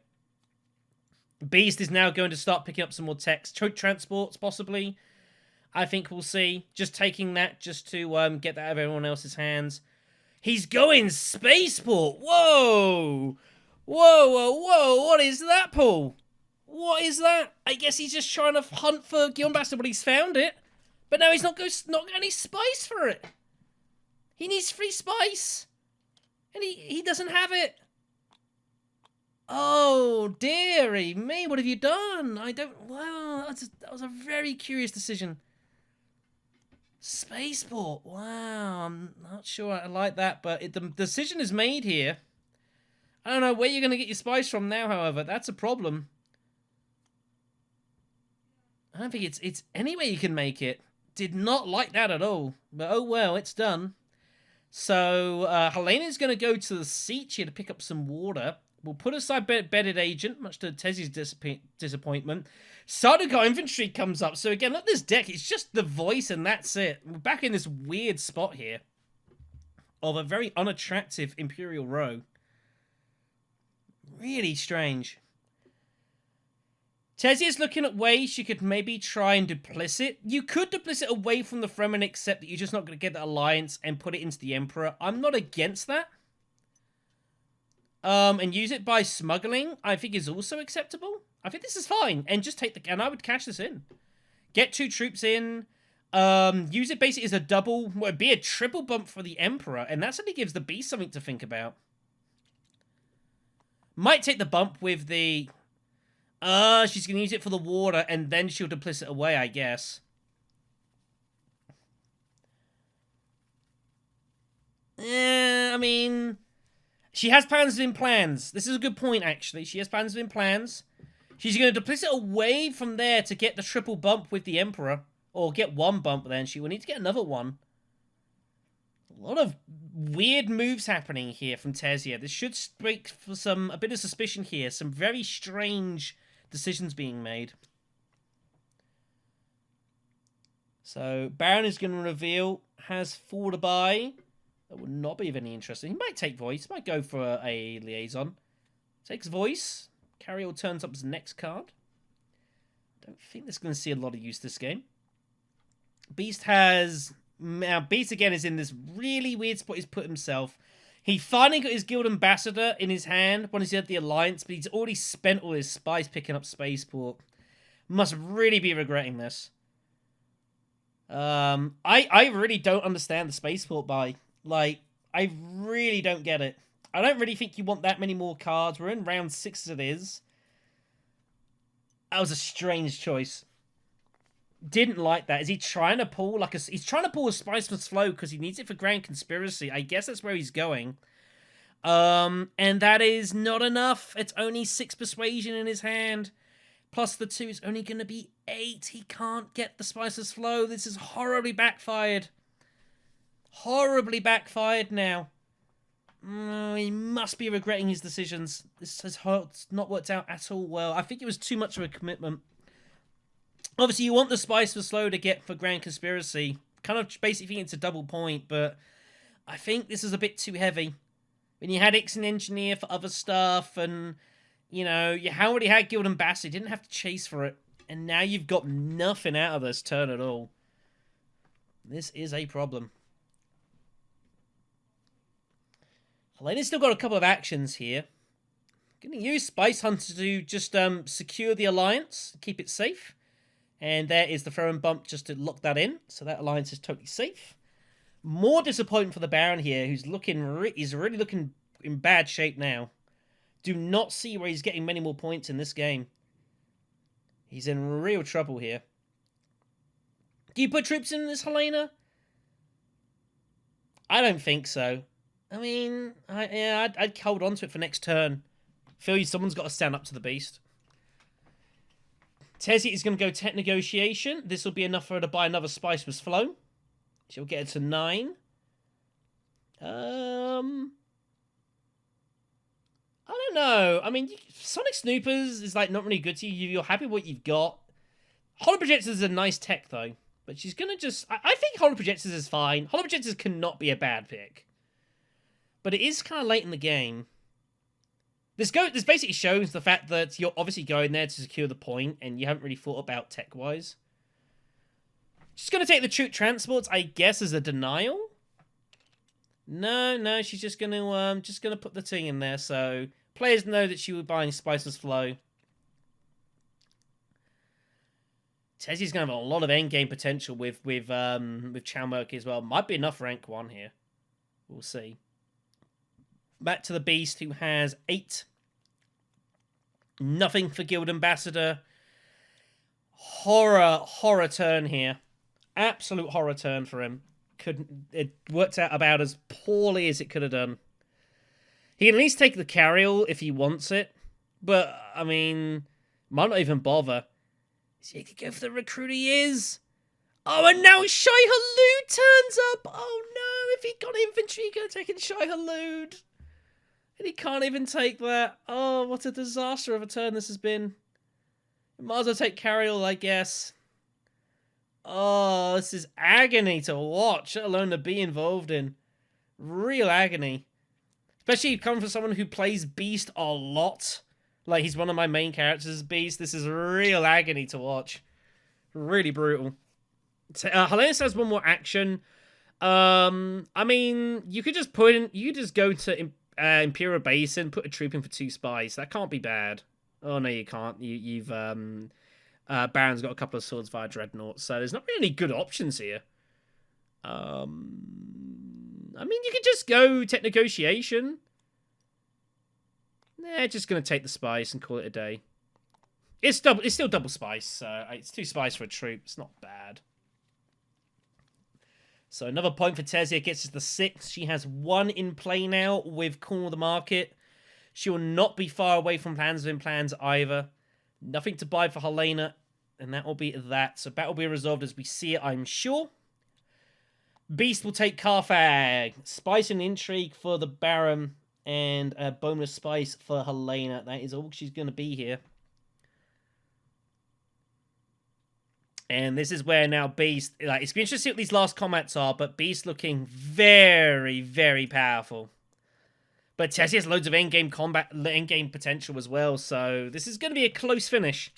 Beast is now going to start picking up some more techs. Choke transports, possibly. I think we'll see. Just taking that just to get that out of everyone else's hands. He's going spaceport. Whoa! Whoa, whoa, whoa. What is that, Paul? What is that? I guess he's just trying to hunt for Guild Ambassador, but he's found it. But now he's not got any spice for it. He needs free spice. And he doesn't have it. Oh, dearie me. What have you done? I don't... Wow, that was a very curious decision. Spaceport. Wow, I'm not sure I like that, but the decision is made here. I don't know where you're going to get your spice from now, however. That's a problem. I don't think it's any way you can make it. Did not like that at all. But oh well, it's done. So, Helena's going to go to the seat here to pick up some water. We'll put aside Bedded Agent, much to Tezzy's disappointment. Sardaukar Infantry comes up. So again, look at this deck. It's just the voice and that's it. We're back in this weird spot here of a very unattractive Imperial row. Really strange. Tezzia's looking at ways she could maybe try and duplicit. You could duplicit away from the Fremen, except that you're just not going to get the Alliance and put it into the Emperor. I'm not against that. And use it by smuggling, I think is also acceptable. I think this is fine. And just take the... And I would cash this in. Get 2 troops in. Use it basically as a double... Well, it'd be a triple bump for the Emperor. And that suddenly gives the Beast something to think about. Might take the bump with the... she's going to use it for the water, and then she'll duplicit away, I guess. I mean... She has plans within plans. This is a good point, actually. She has plans within plans. She's going to duplicit away from there to get the triple bump with the Emperor. Or get 1 bump, then. She will need to get another one. A lot of weird moves happening here from Tezia. This should speak for a bit of suspicion here. Some very strange decisions being made. So, Baron is going to reveal, has 4 to buy. That would not be of any interest. He might take voice, might go for a liaison. Takes voice. Carrier turns up his next card. Don't think that's going to see a lot of use this game. Beast has... Now, Beast again is in this really weird spot he's put himself. He finally got his Guild Ambassador in his hand when he's had the Alliance, but he's already spent all his spice picking up Spaceport. Must really be regretting this. I really don't understand the Spaceport buy. Like, I really don't get it. I don't really think you want that many more cards. We're in round 6 as it is. That was a strange choice. Didn't like that. Is he trying to pull like a... He's trying to pull a Spiceless Flow because he needs it for Grand Conspiracy. I guess that's where he's going. And that is not enough. It's only 6 Persuasion in his hand. Plus the 2 is only going to be 8. He can't get the Spiceless Flow. This is horribly backfired. Horribly backfired now. He must be regretting his decisions. This has not worked out at all well. I think it was too much of a commitment. Obviously, you want the Spiceless Flow to get for Grand Conspiracy. kind of basically thinking it's a double point, but I think this is a bit too heavy. When you had Ix and Engineer for other stuff, and, you know, you already had Guild Ambassador, you didn't have to chase for it, and now you've got nothing out of this turn at all. This is a problem. Helena's still got a couple of actions here. Going to use Spice Hunter to just secure the alliance, keep it safe. And there is the throw and bump just to lock that in. So that alliance is totally safe. More disappointment for the Baron here, who's he's really looking in bad shape now. Do not see where he's getting many more points in this game. He's in real trouble here. Do you put troops in this, Helena? I don't think so. I mean, I'd hold on to it for next turn. Feel someone's got to stand up to the beast. Tessie is going to go Tech Negotiation. This will be enough for her to buy another Spice with Flow. She'll get it to 9. I don't know. I mean, Sonic Snoopers is like not really good to you. You're happy with what you've got. Holo Projectors is a nice tech though. But she's going to just... I think Holo Projectors is fine. Holo Projectors cannot be a bad pick. But it is kind of late in the game. This basically shows the fact that you're obviously going there to secure the point, and you haven't really thought about tech-wise. She's going to take the troop transports, I guess, as a denial. No, she's just going to put the thing in there, so players know that she was buying Spice's Flow. Tessie's going to have a lot of endgame potential with Chalmerky as well. Might be enough for rank 1 here. We'll see. Back to the Beast, who has 8. Nothing for Guild Ambassador. Horror turn here. Absolute horror turn for him. It worked out about as poorly as it could have done. He can at least take the carryall if he wants it. But, I mean, might not even bother. He could go for the recruit he is. Oh, and now Shai Halud turns up. Oh, no. If he got infantry, he could have taken Shai Halud. And he can't even take that. Oh, what a disaster of a turn this has been. Might as well take carryall, I guess. Oh, this is agony to watch, let alone to be involved in. Real agony. Especially coming from someone who plays Beast a lot. Like, he's one of my main characters as Beast. This is real agony to watch. Really brutal. Helena has one more action. I mean, you could just go to Imperial Basin, put a troop in for 2 spies. That can't be bad. Oh, no, you can't. Baron's got a couple of swords via Dreadnought, so there's not really any good options here. I mean, you could just go Tech Negotiation. Nah, just going to take the spice and call it a day. It's still double spice, so it's 2 spice for a troop. It's not bad. So another point for Tessia, gets us the 6. She has 1 in play now with Corner of the Market. She will not be far away from Plans Within Plans either. Nothing to buy for Helena, and that will be that. So that will be resolved as we see it, I'm sure. Beast will take Carthag. Spice and Intrigue for the Baron, and a bonus spice for Helena. That is all she's going to be here. And this is where now Beast... Like, it's been interesting to see what these last combats are, but Beast looking very, very powerful. But Tessie has loads of endgame potential as well, so this is going to be a close finish.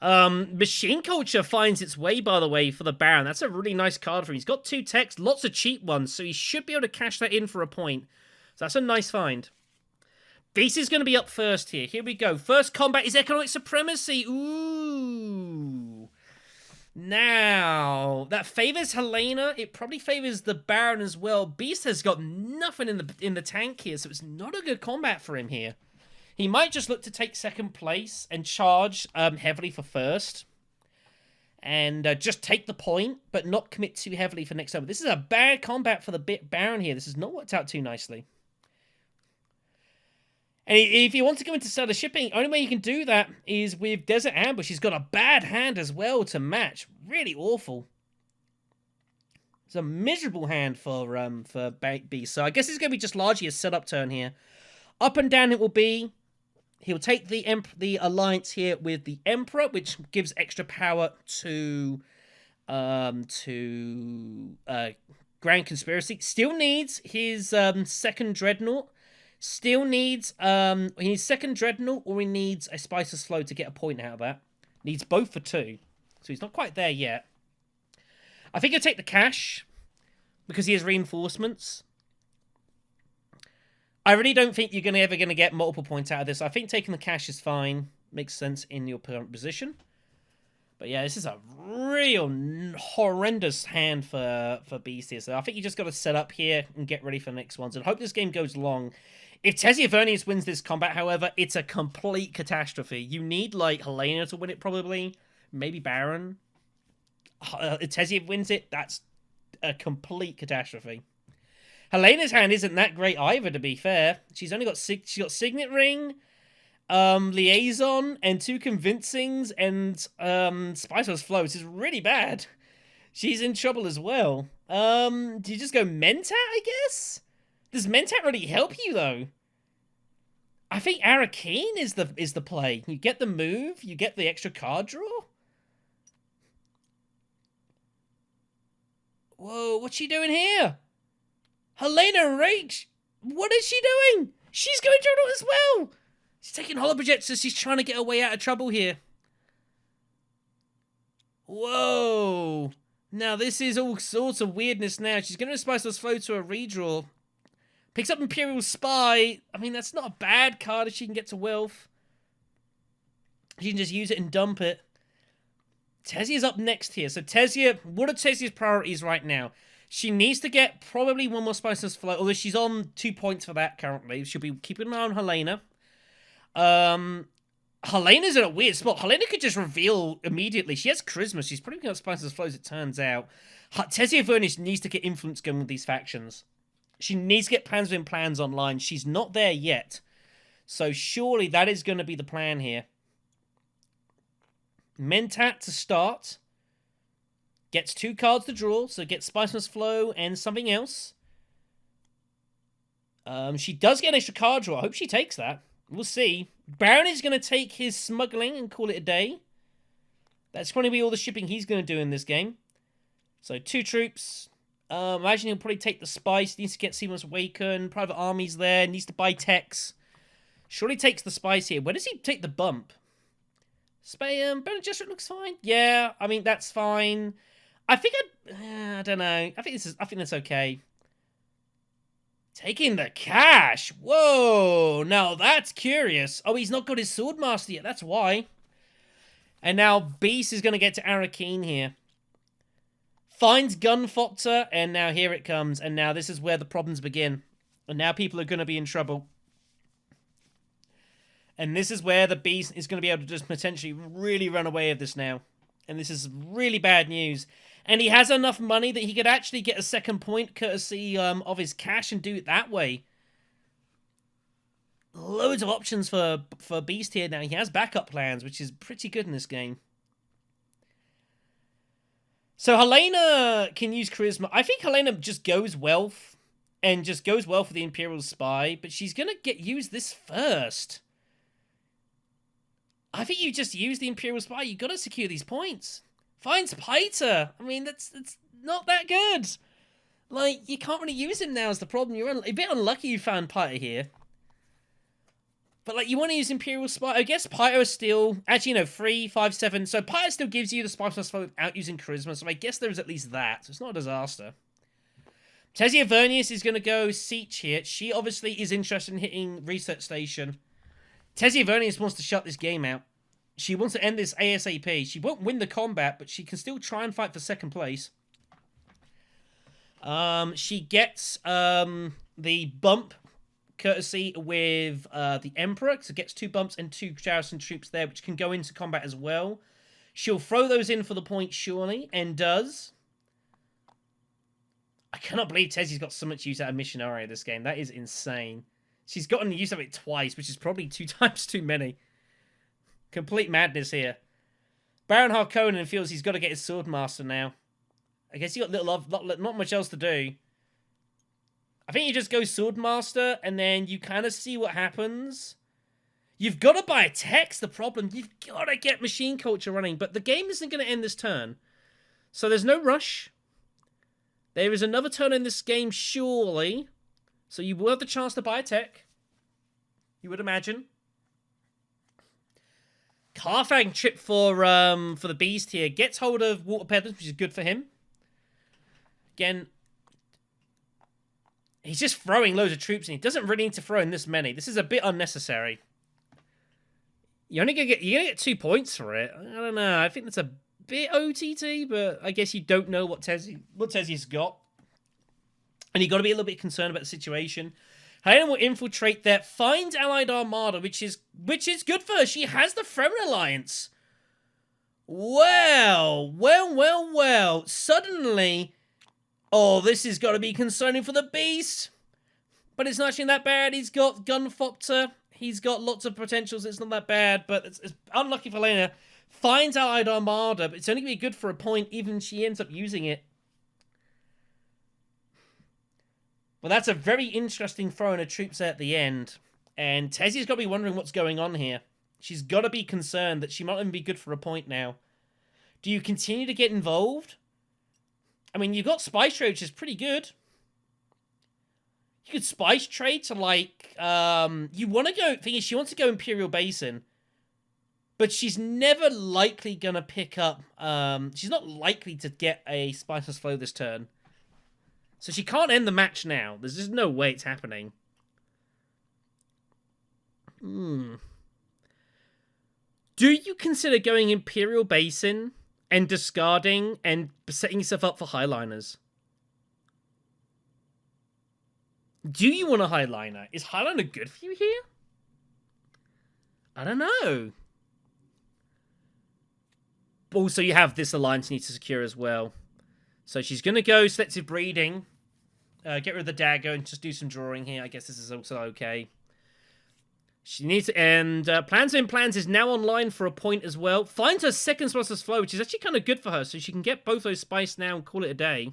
Machine Culture finds its way, by the way, for the Baron. That's a really nice card for him. He's got 2 techs, lots of cheap ones, so he should be able to cash that in for a point. So that's a nice find. Beast is going to be up first here. Here we go. First combat is Economic Supremacy. Ooh. Now, that favors Helena. It probably favors the Baron as well. Beast has got nothing in the tank here, so it's not a good combat for him here. He might just look to take 2nd place and charge heavily for 1st. And just take the point, but not commit too heavily for next time. This is a bad combat for the Baron here. This has not worked out too nicely. And if you want to go into starter shipping, only way you can do that is with Desert Ambush. He's got a bad hand as well to match. Really awful. It's a miserable hand for Beast. So I guess it's going to be just largely a setup turn here. Up and down it will be. He'll take the alliance here with the Emperor, which gives extra power to to Grand Conspiracy. Still needs his second Dreadnought. Still needs he needs second Dreadnought, or he needs a Spicer's Flow to get a point out of that. Needs both for 2. So he's not quite there yet. I think he'll take the cash because he has reinforcements. I really don't think you're ever going to get multiple points out of this. I think taking the cash is fine. Makes sense in your current position. But yeah, this is a real horrendous hand for Beast here. So I think you just got to set up here and get ready for the next ones. And hope this game goes long. If Tessia wins this combat, however, it's a complete catastrophe. You need, like, Helena to win it, probably. Maybe Baron. If Tessia wins it, that's a complete catastrophe. Helena's hand isn't that great either, to be fair. She's only got she's got Signet Ring, Liaison, and 2 Convincings, and Spicer's Flow, which is really bad. She's in trouble as well. Do you just go Mentat, I guess? Does Mentat really help you, though? I think Arakeen is the play. You get the move, you get the extra card draw. Whoa, what's she doing here? Helena Rage! What is she doing? She's going Dreadnought as well! She's taking Holo Projectors. She's trying to get her way out of trouble here. Whoa! Now this is all sorts of weirdness now. She's going to Spicer's Flow to a redraw. Picks up Imperial Spy. I mean, that's not a bad card if she can get to Wealth. She can just use it and dump it. Tessia's up next here. So Tessia, what are Tessia's priorities right now? She needs to get probably 1 more Spicer's Flow, although she's on 2 points for that currently. She'll be keeping an eye on Helena. Helena's in a weird spot. Helena could just reveal immediately. She has Charisma. She's probably got Spicer's Flow, as it turns out. Tessia Vernish needs to get influence going with these factions. She needs to get plans within plans online. She's not there yet. So surely that is going to be the plan here. Mentat to start. Gets 2 cards to draw, so gets Spicer's Flow and something else. She does get an extra card draw. I hope she takes that. We'll see. Baron is going to take his smuggling and call it a day. That's probably be all the shipping he's going to do in this game. So 2 troops. Imagine he'll probably take the Spice. Needs to get Seamus Awaken. Private Army's there. Needs to buy techs. Surely takes the Spice here. Where does he take the bump? Bone Gesture looks fine. Yeah, I mean, that's fine. I think I don't know. I think that's okay. Taking the cash. Whoa, now that's curious. Oh, he's not got his Swordmaster yet. That's why. And now Beast is going to get to Arakeen here. Finds Gunfopter, and now here it comes. And now this is where the problems begin. And now people are going to be in trouble. And this is where the Beast is going to be able to just potentially really run away with this now. And this is really bad news. And he has enough money that he could actually get a second point courtesy of his cash and do it that way. Loads of options for Beast here now. He has backup plans, which is pretty good in this game. So Helena can use Charisma. I think Helena just goes Wealth and just goes well for the Imperial Spy, but she's going to use this first. I think you just use the Imperial Spy. You got to secure these points. Finds Piter. I mean, that's not that good. Like, you can't really use him now is the problem. You're a bit unlucky you found Piter here. But, like, you want to use Imperial Spy. I guess Piter is still... Actually, you know, 3, 5, 7. So, Piter still gives you the Spy plus 4 without using Charisma. So, I guess there is at least that. So, it's not a disaster. Tessia Vernius is going to go Siege here. She obviously is interested in hitting Research Station. Tessia Vernius wants to shut this game out. She wants to end this ASAP. She won't win the combat, but she can still try and fight for second place. She gets the bump courtesy with the Emperor. So gets 2 bumps and 2 garrison troops there, which can go into combat as well. She'll throw those in for the point, surely, and does. I cannot believe Tessie's got so much use out of Missionario this game. That is insane. She's gotten use of it twice, which is probably 2 times too many. Complete madness here. Baron Harkonnen feels he's got to get his Swordmaster now. I guess he got not much else to do. I think you just go Swordmaster, and then you kind of see what happens. You've got to buy a text, the problem. You've got to get Machine Culture running, but the game isn't going to end this turn. So there's no rush. There is another turn in this game, surely. So you will have the chance to buy a tech. You would imagine. Carfang chip for the Beast here. Gets hold of Water Pedals, which is good for him. Again, he's just throwing loads of troops, and he doesn't really need to throw in this many. This is a bit unnecessary. You're gonna get 2 points for it. I don't know. I think that's a bit OTT, but I guess you don't know what Tezzie's got, and you got to be a little bit concerned about the situation. Helena will infiltrate there, finds Allied Armada, which is good for her. She has the Fremen Alliance. Well. Suddenly, oh, this is got to be concerning for the Beast. But it's not actually that bad. He's got Gunfopter. He's got lots of potentials. It's not that bad, but it's unlucky for Helena. Finds Allied Armada, but it's only going to be good for a point, even if she ends up using it. Well, that's a very interesting throwing of troops at the end. And Tezzie's got to be wondering what's going on here. She's got to be concerned that she might even be good for a point now. Do you continue to get involved? I mean, you've got Spice Trade, which is pretty good. You could Spice Trade to, like, you want to go, thing is, she wants to go Imperial Basin. But she's never likely going to pick up, she's not likely to get a Spiceless Flow this turn. So she can't end the match now. There's just no way it's happening. Do you consider going Imperial Basin and discarding and setting yourself up for Highliners? Do you want a Highliner? Is Highliner good for you here? I don't know. Also, you have this alliance you need to secure as well. So she's going to go Selective Breeding. Get rid of the dagger and just do some drawing here. I guess this is also okay. She needs to... And Plans in Plans is now online for a point as well. Finds her second Spiceless Flow, which is actually kind of good for her. So she can get both those spice now and call it a day.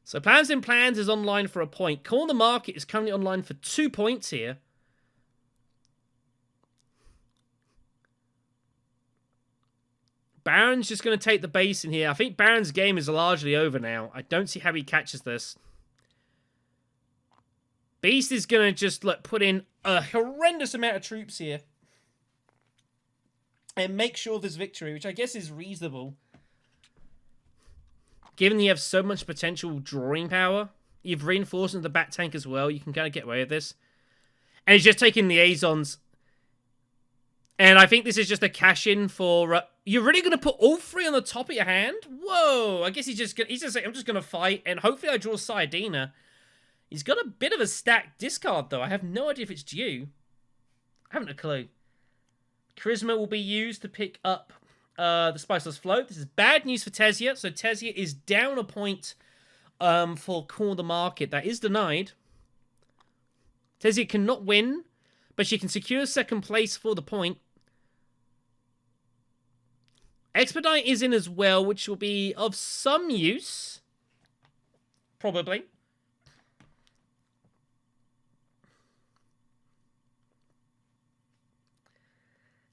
So Plans in Plans is online for a point. Corner Market is currently online for 2 points here. Baron's just going to take the base in here. I think Baron's game is largely over now. I don't see how he catches this. Beast is going to just put in a horrendous amount of troops here. And make sure there's victory, which I guess is reasonable. Given you have so much potential drawing power, you've reinforced into the back tank as well, you can kind of get away with this. And he's just taking liaisons. And I think this is just a cash-in for... you're really going to put all 3 on the top of your hand? Whoa! I guess he's just saying, I'm just going to fight, and hopefully I draw Saiiii. He's got a bit of a stacked discard, though. I have no idea if it's due. I haven't a clue. Charisma will be used to pick up the Spiceless Float. This is bad news for Tessia. So Tessia is down a point for Corner Market. That is denied. Tessia cannot win, but she can secure second place for the point. Expedite is in as well, which will be of some use. Probably.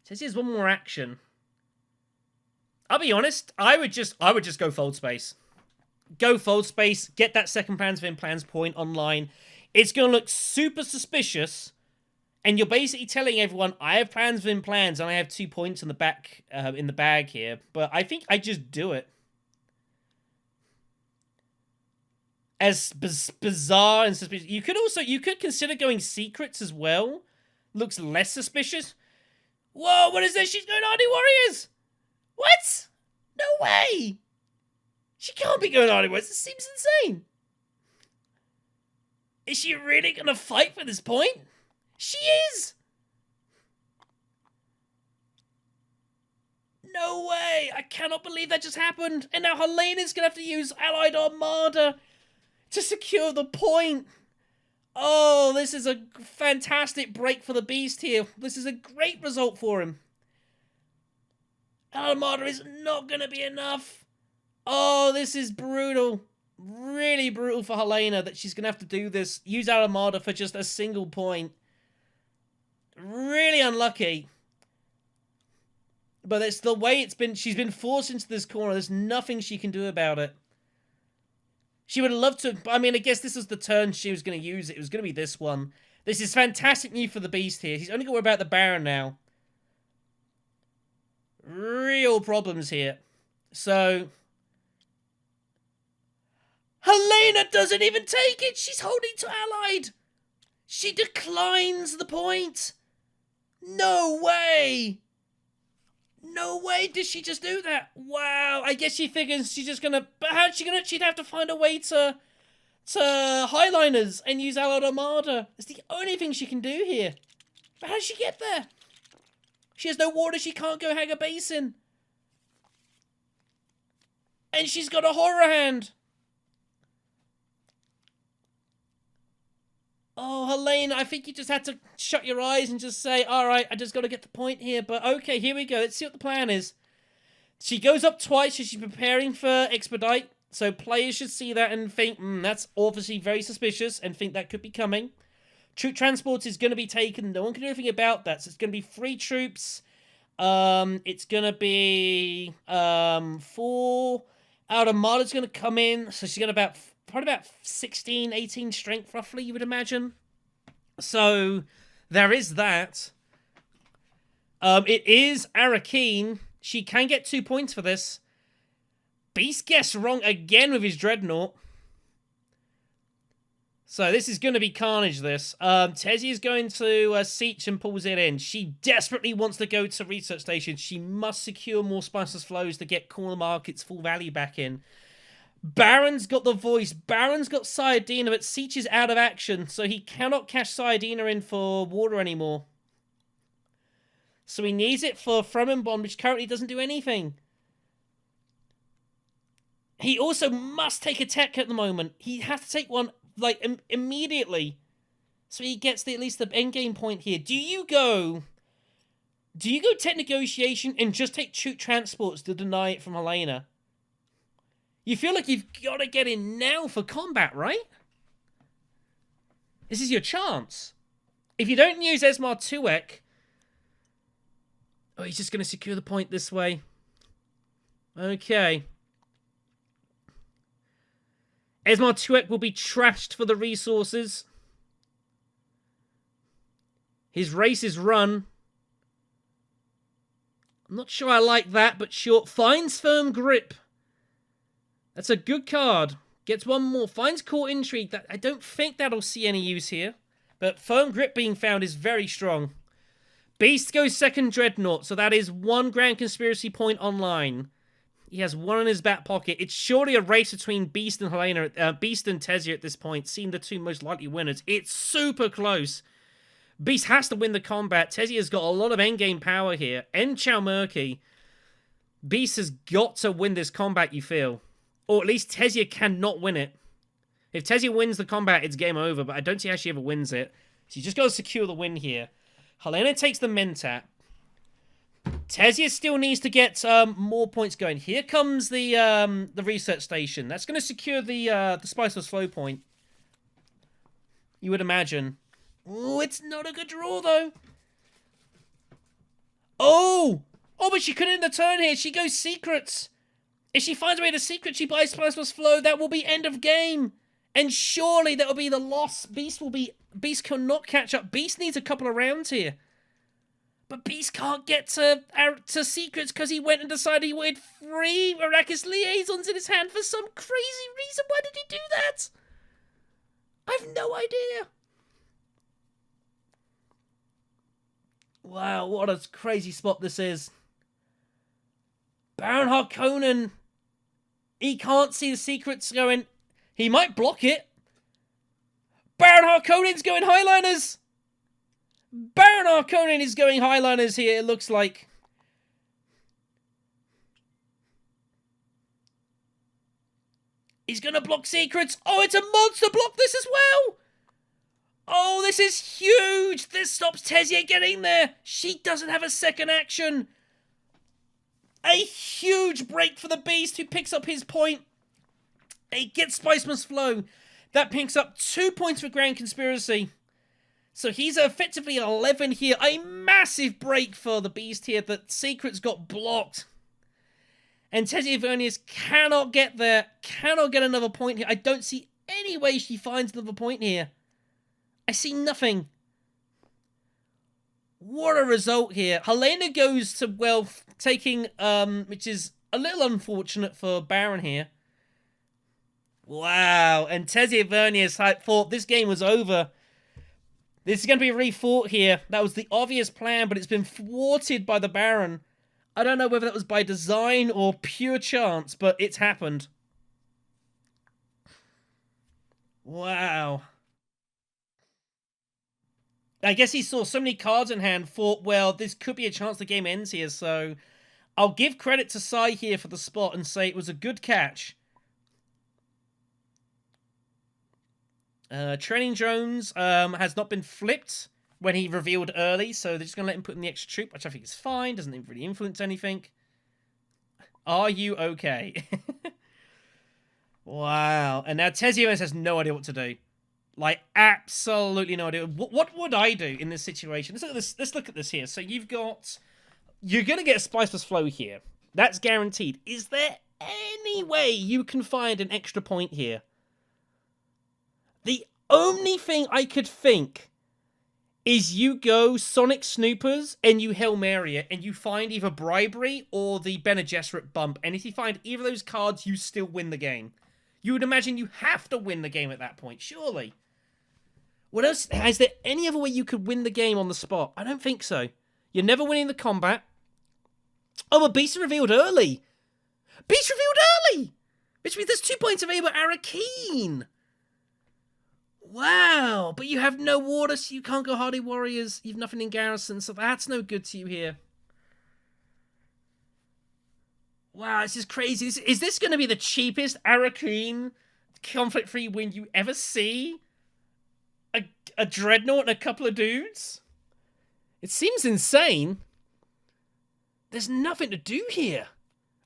Says here's one more action. I'll be honest, I would just go Fold Space. Go Fold Space, get that second Plans within Plans point online. It's going to look super suspicious. And you're basically telling everyone, I have Plans within Plans, and I have 2 points in the back, in the bag here. But I think I just do it. As bizarre and suspicious. You could consider going Secrets as well. Looks less suspicious. Whoa, what is this? She's going Army Warriors! What? No way! She can't be going Army Warriors. This seems insane. Is she really going to fight for this point? She is! No way! I cannot believe that just happened. And now Helena's going to have to use Allied Armada to secure the point. Oh, this is a fantastic break for the Beast here. This is a great result for him. Armada is not going to be enough. Oh, this is brutal. Really brutal for Helena that she's going to have to do this. Use Armada for just a single point. Really unlucky. But it's the way it's been. She's been forced into this corner. There's nothing she can do about it. She would have loved to. I mean, I guess this was the turn she was going to use it. It was going to be this one. This is fantastic news for the Beast here. He's only going to worry about the Baron now. Real problems here. So, Helena doesn't even take it. She's holding to Allied. She declines the point. No way. No way did she just do that. Wow. I guess she figures she's just going to... But how's she going to... She'd have to find a way to Highliners and use Allied Armada. It's the only thing she can do here. But how does she get there? She has no water. She can't go hang a basin. And she's got a horror hand. Oh, Helena, I think you just had to shut your eyes and just say, all right, I just got to get the point here. But okay, here we go. Let's see what the plan is. She goes up twice, so she's preparing for Expedite. So players should see that and think, that's obviously very suspicious, and think that could be coming. Troop transport is going to be taken. No one can do anything about that. So it's going to be 3 troops. It's going to be 4. Armada's going to come in. So she's got probably about 16, 18 strength, roughly, you would imagine. So there is that. It is Arakeen. She can get 2 points for this. Beast guessed wrong again with his Dreadnought. So this is going to be carnage, this. Tessie is going to Siege and pulls it in. She desperately wants to go to Research Station. She must secure more Spiceless Flows to get corner markets full value back in. Baron's got the voice. Baron's got Saiiii, but Siege is out of action, so he cannot cash Saiiii in for water anymore. So he needs it for Fremenbond, which currently doesn't do anything. He also must take a tech at the moment. He has to take one, like, immediately. So he gets at least the endgame point here. Do you go tech negotiation and just take troop transports to deny it from Helena? You feel like you've got to get in now for combat, right? This is your chance. If you don't use Esmar Tuek... Oh, he's just going to secure the point this way. Okay. Esmar Tuek will be trashed for the resources. His race is run. I'm not sure I like that, but sure. Finds Firm Grip. That's a good card. Gets one more. Finds Court Intrigue. I don't think that'll see any use here. But Firm Grip being found is very strong. Beast goes second Dreadnought, so that is 1 Grand Conspiracy point online. He has 1 in his back pocket. It's surely a race between Beast and Helena, Beast and Tessie at this point, seeing the 2 most likely winners. It's super close. Beast has to win the combat. Tessie has got a lot of endgame power here. End Chow Murky. Beast has got to win this combat, you feel. Or at least Tessie cannot win it. If Tessie wins the combat, it's game over, but I don't see how she ever wins it. So you just got to secure the win here. Helena takes the Mentat. Tessie still needs to get more points going. Here comes the research station. That's going to secure the Spiceless Flow point. You would imagine. Oh, it's not a good draw, though. Oh! Oh, but she couldn't end the turn here. She goes secrets. If she finds a way to secret, she buys Spiceless Flow. That will be end of game. And surely that will be the loss. Beast cannot catch up. Beast needs a couple of rounds here. But Beast can't get to secrets because he went and decided he wanted 3 Arrakis liaisons in his hand for some crazy reason. Why did he do that? I have no idea. Wow, what a crazy spot this is. Baron Harkonnen. He can't see the secrets going. He might block it. Baron Harkonnen's going Highliners. Baron Harkonnen is going Highliners here, it looks like. He's going to block secrets. Oh, it's a monster block this as well. Oh, this is huge. This stops Tessie getting there. She doesn't have a second action. A huge break for the Beast, who picks up his point. He gets Spiceless Flow. That picks up 2 points for Grand Conspiracy. So he's effectively 11 here. A massive break for the Beast here. The Secret's got blocked. And Tessie Vernius cannot get there. Cannot get another point here. I don't see any way she finds another point here. I see nothing. What a result here. Helena goes to, well, taking, which is a little unfortunate for Baron here. Wow. And Tessie Vernius thought this game was over. This is going to be refought here. That was the obvious plan, but it's been thwarted by the Baron. I don't know whether that was by design or pure chance, but it's happened. Wow. I guess he saw so many cards in hand, thought, well, this could be a chance the game ends here, so I'll give credit to Saiiii here for the spot and say it was a good catch. Training drones has not been flipped when he revealed early, so they're just going to let him put in the extra troop, which I think is fine, doesn't really influence anything. Are you okay? Wow. And now Tessie has no idea what to do. Like, absolutely no idea. What would I do in this situation? Let's look at this. Let's look at this here. So you've got... You're going to get a Spiceless Flow here. That's guaranteed. Is there any way you can find an extra point here? The only thing I could think is you go Sonic Snoopers and you Hail Mary it and you find either Bribery or the Bene Gesserit Bump. And if you find either of those cards, you still win the game. You would imagine you have to win the game at that point, surely. What else? Is there any other way you could win the game on the spot? I don't think so. You're never winning the combat. Oh, a Beast revealed early. Beast revealed early! Which means there's 2 points available at Arakeen. Wow, but you have no water, so you can't go Hardy Warriors. You have nothing in Garrison, so that's no good to you here. Wow, this is crazy. Is this going to be the cheapest Arakeen conflict-free win you ever see? A Dreadnought and a couple of dudes? It seems insane. There's nothing to do here.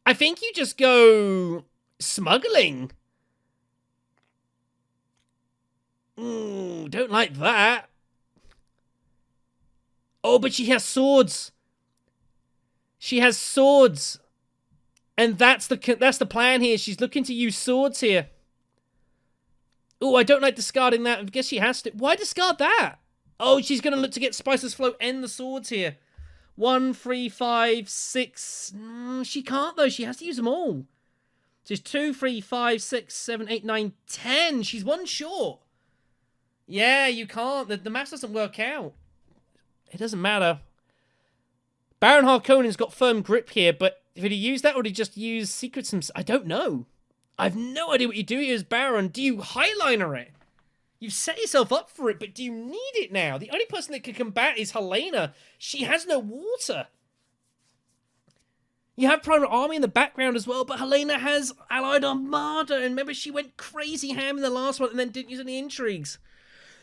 I think you just go smuggling. Ooh, don't like that. Oh, but she has swords. She has swords. And that's the plan here. She's looking to use swords here. Oh, I don't like discarding that. I guess she has to. Why discard that? Oh, she's going to look to get Spiceless Flow and the swords here. 1, 3, 5, 6. She can't, though. She has to use them all. She's 2, 3, 5, 6, 7, 8, 9, 10. She's one short. Yeah, you can't. The maths doesn't work out. It doesn't matter. Baron Harkonnen's got firm grip here, but did he use that or did he just use secrets himself? I don't know. I have no idea what you do here as Baron. Do you highliner it? You've set yourself up for it, but do you need it now? The only person that can combat is Helena. She has no water. You have Private Army in the background as well, but Helena has Allied Armada, and remember she went crazy ham in the last one and then didn't use any intrigues.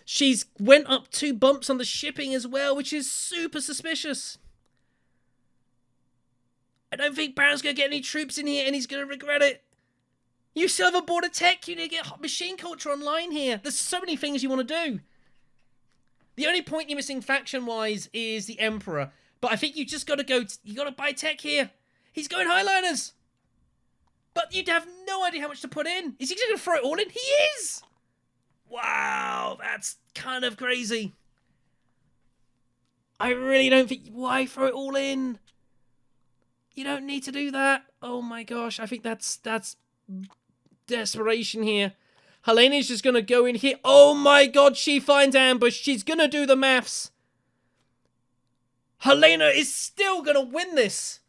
She's went up 2 bumps on the shipping as well, which is super suspicious. I don't think Baron's going to get any troops in here, and he's going to regret it. You still have a border tech. You need to get Machine Culture online here. There's so many things you want to do. The only point you're missing faction-wise is the Emperor. But I think you just got to go... You got to buy tech here. He's going Highliners. But you'd have no idea how much to put in. Is he just going to throw it all in? He is! Wow, that's kind of crazy. I really don't think... Why throw it all in? You don't need to do that. Oh my gosh, I think that's desperation here. Helena's just going to go in here. Oh my god, she finds ambush. She's going to do the maths. Helena is still going to win this.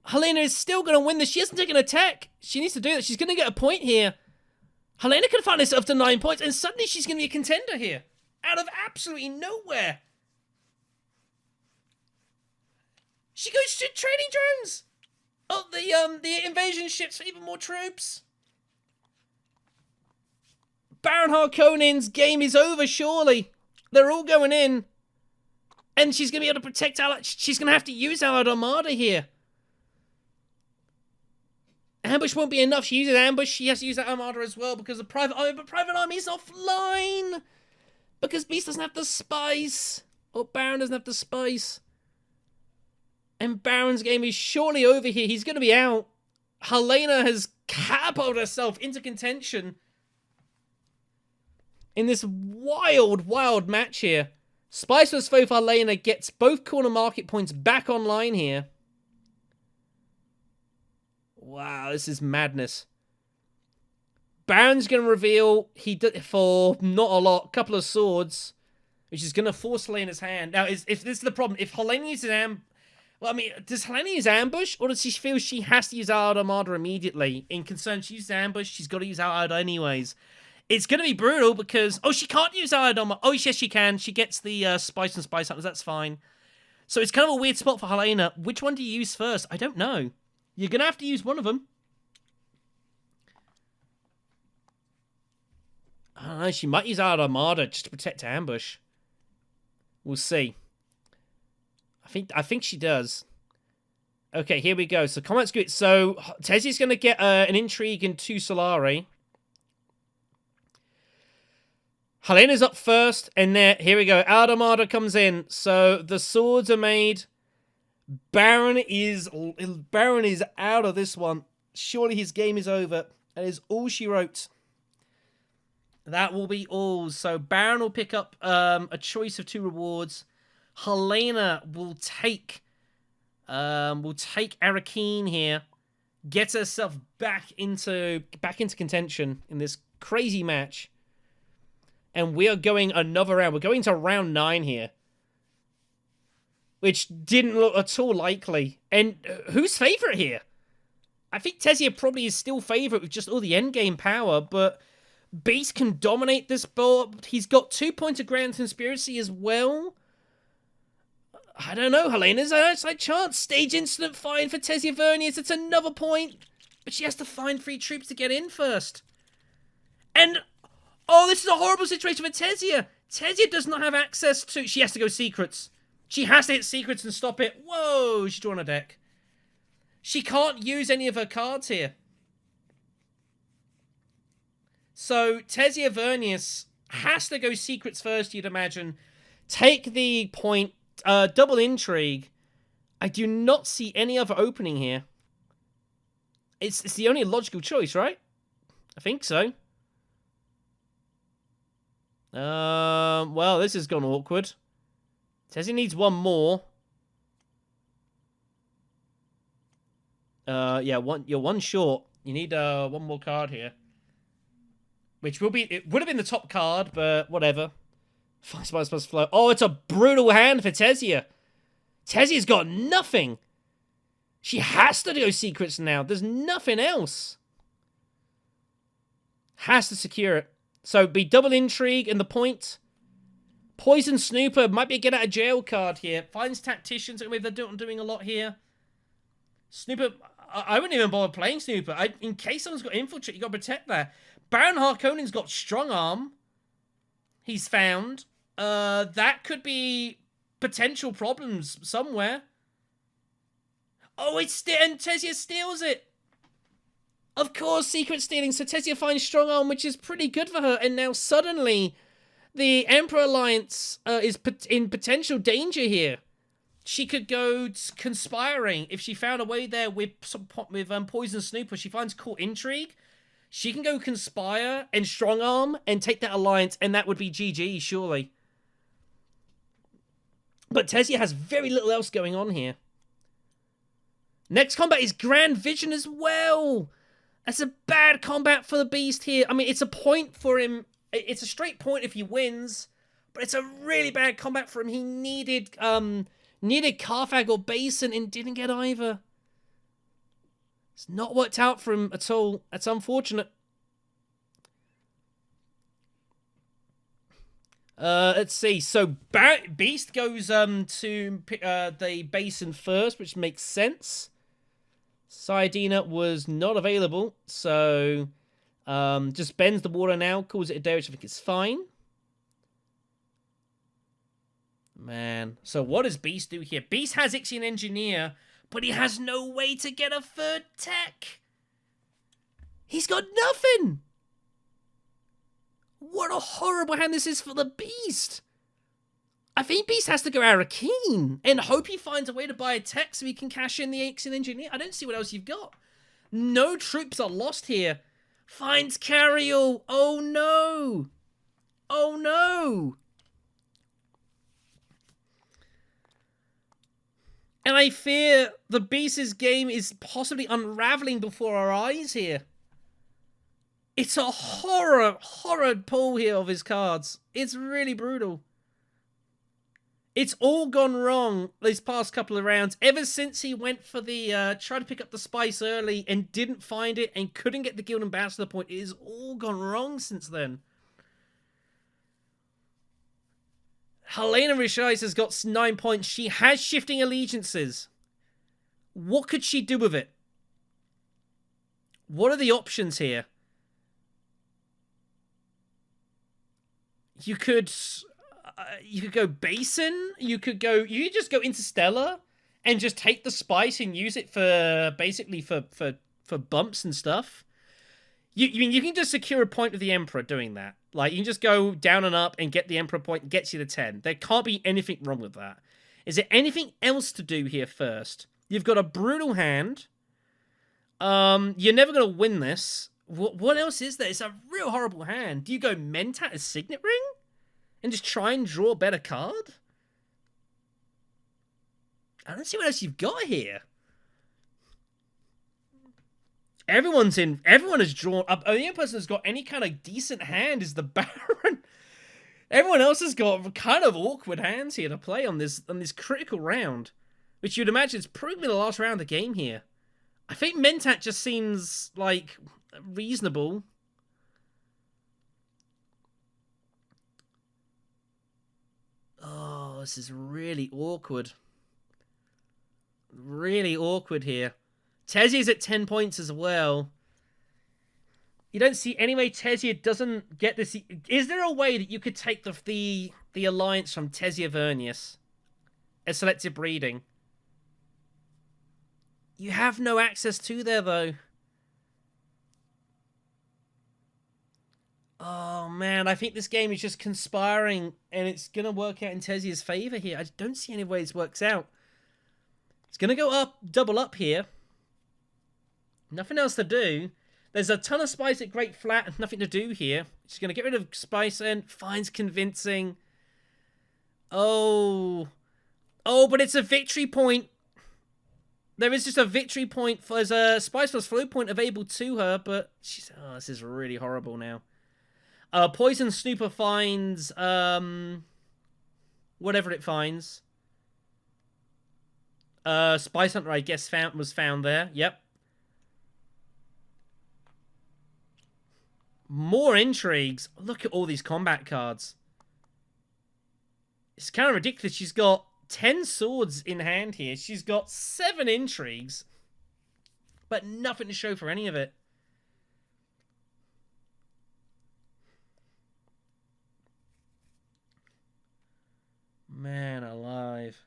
Helena is still going to win this. She hasn't taken a tech. She needs to do that. She's going to get a point here. Helena can find herself to 9 points, and suddenly she's going to be a contender here. Out of absolutely nowhere. She goes to training drones. Oh, the invasion ships for even more troops. Baron Harkonnen's game is over, surely. They're all going in. And she's going to be able to protect Allied. She's going to have to use Allied Armada here. Ambush won't be enough. She uses ambush. She has to use that armada as well because the private army, but private army is offline because Beast doesn't have the spice, or Baron doesn't have the spice. And Baron's game is surely over here. He's going to be out. Helena has catapulted herself into contention in this wild, wild match here. Spice vs. Foe for Helena gets both corner market points back online here. Wow, this is madness. Baron's going to reveal he did for not a lot, couple of swords, which is going to force Helena's hand. Now, if this is the problem, if Helena uses well, I mean, does Helena use ambush, or does she feel she has to use Armada immediately? In concern, she uses ambush, she's got to use Armada anyways. It's going to be brutal because, oh, she can't use Armada. Oh, yes, she can. She gets the Spice and Spice Hunters, that's fine. So it's kind of a weird spot for Helena. Which one do you use first? I don't know. You're going to have to use one of them. I don't know, she might use Armada just to protect ambush. We'll see. I think she does. Okay, here we go. So Comrade's good. So Tezzy's going to get an Intrigue and 2 Solari. Helena's up first, and here we go. Armada comes in. So the swords are made. Baron is out of this one. Surely his game is over. That is all she wrote. That will be all. So Baron will pick up a choice of 2 rewards. Helena will take Arakeen here, gets herself back into contention in this crazy match. And we are going another round. We're going to round 9 here, which didn't look at all likely. And who's favorite here? I think Tezia probably is still favorite with just all the endgame power, but Beast can dominate this board. He's got 2 points of Grand Conspiracy as well. I don't know, Helena's an outside chance. Stage incident fine for Tezia Vernius. It's another point. But she has to find 3 troops to get in first. And, oh, this is a horrible situation for Tezia. Tezia does not have access to... She has to go secrets. She has to hit secrets and stop it. Whoa, she's drawn a deck. She can't use any of her cards here. So, Tezia Vernius has to go secrets first, you'd imagine. Take the point... double Intrigue. I do not see any other opening here. It's the only logical choice, right? I think so. Well, this has gone awkward. Says he needs one more. Yeah, you're one short. You need one more card here. Which will be... It would have been the top card, but whatever. 5 Spice plus Flow. Oh, it's a brutal hand for Tezia. Tezia's got nothing. She has to go secrets now. There's nothing else. Has to secure it. So, be double Intrigue and the point. Poison Snooper might be a get out of jail card here. Finds Tacticians. Maybe they're doing a lot here. Snooper... I wouldn't even bother playing Snooper. In case someone's got Infiltrate, you got to protect that. Baron Harkonnen's got Strong Arm. He's found. That could be potential problems somewhere. Oh, and Tezia steals it. Of course, secret stealing. So Tezia finds Strong Arm, which is pretty good for her. And now suddenly, the Emperor Alliance is in potential danger here. She could go conspiring. If she found a way there with Poison Snooper, she finds Court Intrigue. She can go conspire and Strong Arm and take that alliance, and that would be GG, surely. But Tezia has very little else going on here. Next combat is Grand Vision as well. That's a bad combat for the Beast here. I mean, it's a point for him. It's a straight point if he wins, but it's a really bad combat for him. He needed Carthag or Basin and didn't get either. It's not worked out for him at all. That's unfortunate. Let's see. So Beast goes to the Basin first, which makes sense. Saidina was not available, so just bends the water now, calls it a day, which I think is fine. Man, so what does Beast do here? Beast has Ixian Engineer, but he has no way to get a third tech. He's got nothing! What a horrible hand this is for the Beast! I think Beast has to go Arakeen and hope he finds a way to buy a tech so he can cash in the Axion Engineer. I don't see what else you've got. No troops are lost here. Finds Carriel. Oh no! Oh no! And I fear the Beast's game is possibly unraveling before our eyes here. It's a horror pull here of his cards. It's really brutal. It's all gone wrong these past couple of rounds. Ever since he went for the, tried to pick up the spice early and didn't find it and couldn't get the Guild Ambassador point. It has all gone wrong since then. Helena Richards has got 9 points. She has shifting allegiances. What could she do with it? What are the options here? You could go Basin. You could just go Interstellar and just take the spice and use it for basically for bumps and stuff. You can just secure a point with the Emperor doing that. Like, you can just go down and up and get the Emperor point, gets you to 10. There can't be anything wrong with that. Is there anything else to do here first? You've got a brutal hand. You're never going to win this. What else is there? It's a real horrible hand. Do you go Mentat as Signet Ring? And just try and draw a better card? I don't see what else you've got here. Everyone has drawn up. The only person that's got any kind of decent hand is the Baron. Everyone else has got kind of awkward hands here to play on this critical round, which you'd imagine is probably the last round of the game here. I think Mentat just seems like reasonable. Oh, this is really awkward. Really awkward here. Tezia's at 10 points as well. You don't see any way Tezia doesn't get this. Is there a way that you could take the alliance from Tezia Vernius as selective breeding? You have no access to there, though. Oh, man, I think this game is just conspiring, and it's going to work out in Tezia's favor here. I don't see any way this works out. It's going to go up, double up here. Nothing else to do. There's a ton of spice at Great Flat and nothing to do here. She's going to get rid of spice and finds convincing. Oh. Oh, but it's a victory point. There is just a victory point. There's a spice plus flow point available to her, but she's... Oh, this is really horrible now. Poison Snooper finds... whatever it finds. Spice Hunter, I guess, was found there. Yep. More intrigues. Look at all these combat cards. It's kind of ridiculous. She's got 10 swords in hand here. She's got 7 intrigues. But nothing to show for any of it. Man alive.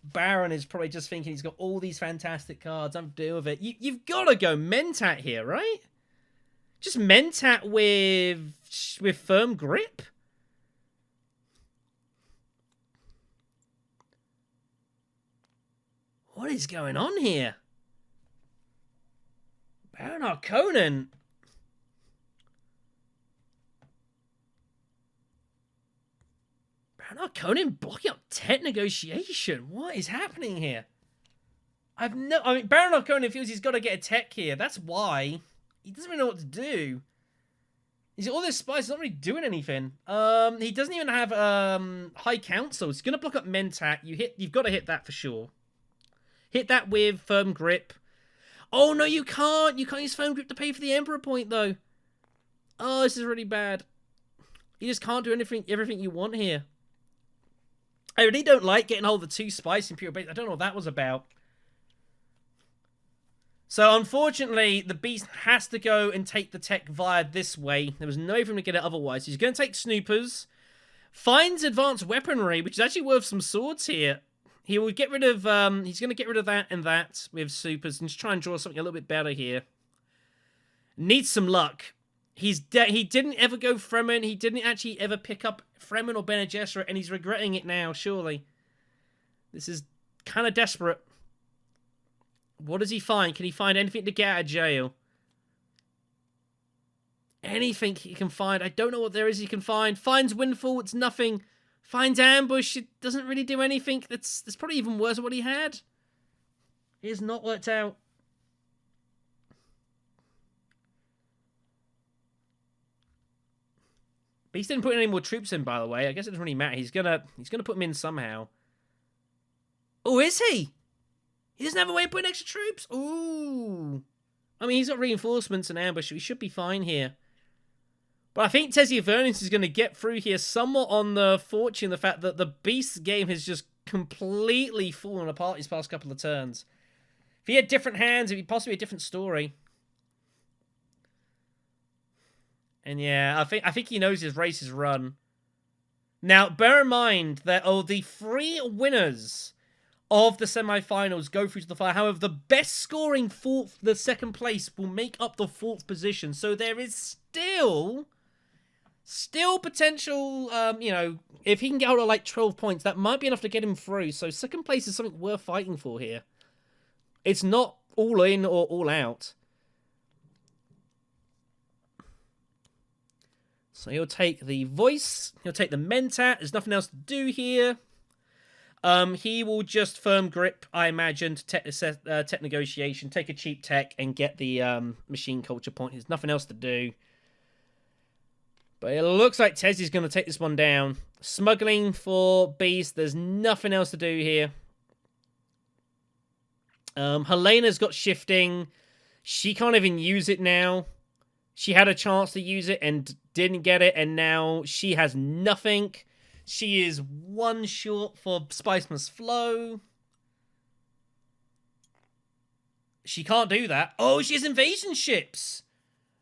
Baron is probably just thinking he's got all these fantastic cards. I'm deal with it. You've got to go Mentat here, right? Just Mentat with firm grip? What is going on here? Baron Harkonnen. Baron Harkonnen blocking up tech negotiation. What is happening here? I mean, Baron Harkonnen feels he's got to get a tech here. That's why. He doesn't really know what to do. He's got all this spice. He's not really doing anything. He doesn't even have High Council. It's gonna block up Mentat. You've got to hit that for sure. Hit that with firm grip. Oh no, you can't. You can't use firm grip to pay for the Emperor point though. Oh, this is really bad. You just can't do everything you want here. I really don't like getting hold of the 2 spice Imperial base. I don't know what that was about. So, unfortunately, the Beast has to go and take the tech via this way. There was no way for him to get it otherwise. He's going to take Snoopers. Finds advanced weaponry, which is actually worth some swords here. He will get rid of... he's going to get rid of that and that with Supers and just try and draw something a little bit better here. Needs some luck. He didn't ever go Fremen. He didn't actually ever pick up Fremen or Bene Gesserit, and he's regretting it now, surely. This is kind of desperate. What does he find? Can he find anything to get out of jail? Anything he can find. I don't know what there is he can find. Finds Windfall, it's nothing. Finds Ambush, it doesn't really do anything. That's probably even worse than what he had. It has not worked out. Beast didn't put any more troops in, by the way. I guess it doesn't really matter. He's gonna put them in somehow. Oh, is he? He doesn't have a way of putting extra troops? Ooh. I mean, he's got reinforcements and ambush, so he should be fine here. But I think Tessie Avernus is going to get through here somewhat on the fortune, the fact that the Beast's game has just completely fallen apart these past couple of turns. If he had different hands, it'd be possibly a different story. And yeah, I think he knows his race is run. Now, bear in mind that the 3 winners of the semi-finals go through to the final. However, the best scoring the second place will make up the 4th position. So there is still potential, you know, if he can get out of like 12 points, that might be enough to get him through. So second place is something worth fighting for here. It's not all in or all out. So he'll take the voice. He'll take the Mentat. There's nothing else to do here. He will just firm grip, I imagine, to tech negotiation, take a cheap tech, and get the machine culture point. There's nothing else to do. But it looks like Tessie's going to take this one down. Smuggling for Beast. There's nothing else to do here. Helena's got shifting. She can't even use it now. She had a chance to use it and didn't get it, and now she has nothing. She is 1 short for Spice Must Flow. She can't do that. Oh, she has invasion ships.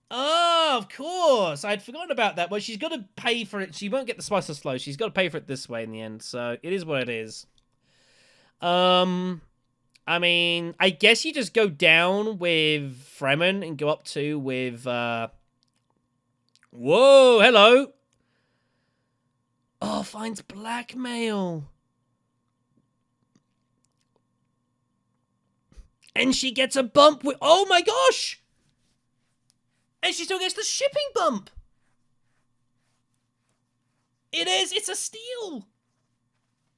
Oh, of course. I'd forgotten about that. Well, she's got to pay for it. She won't get the Spice Must Flow. She's got to pay for it this way in the end, so it is what it is. I mean, I guess you just go down with Fremen and go up 2 with, Whoa, hello! Oh, finds blackmail. And she gets a bump with... Oh my gosh! And she still gets the shipping bump! It is! It's a steal!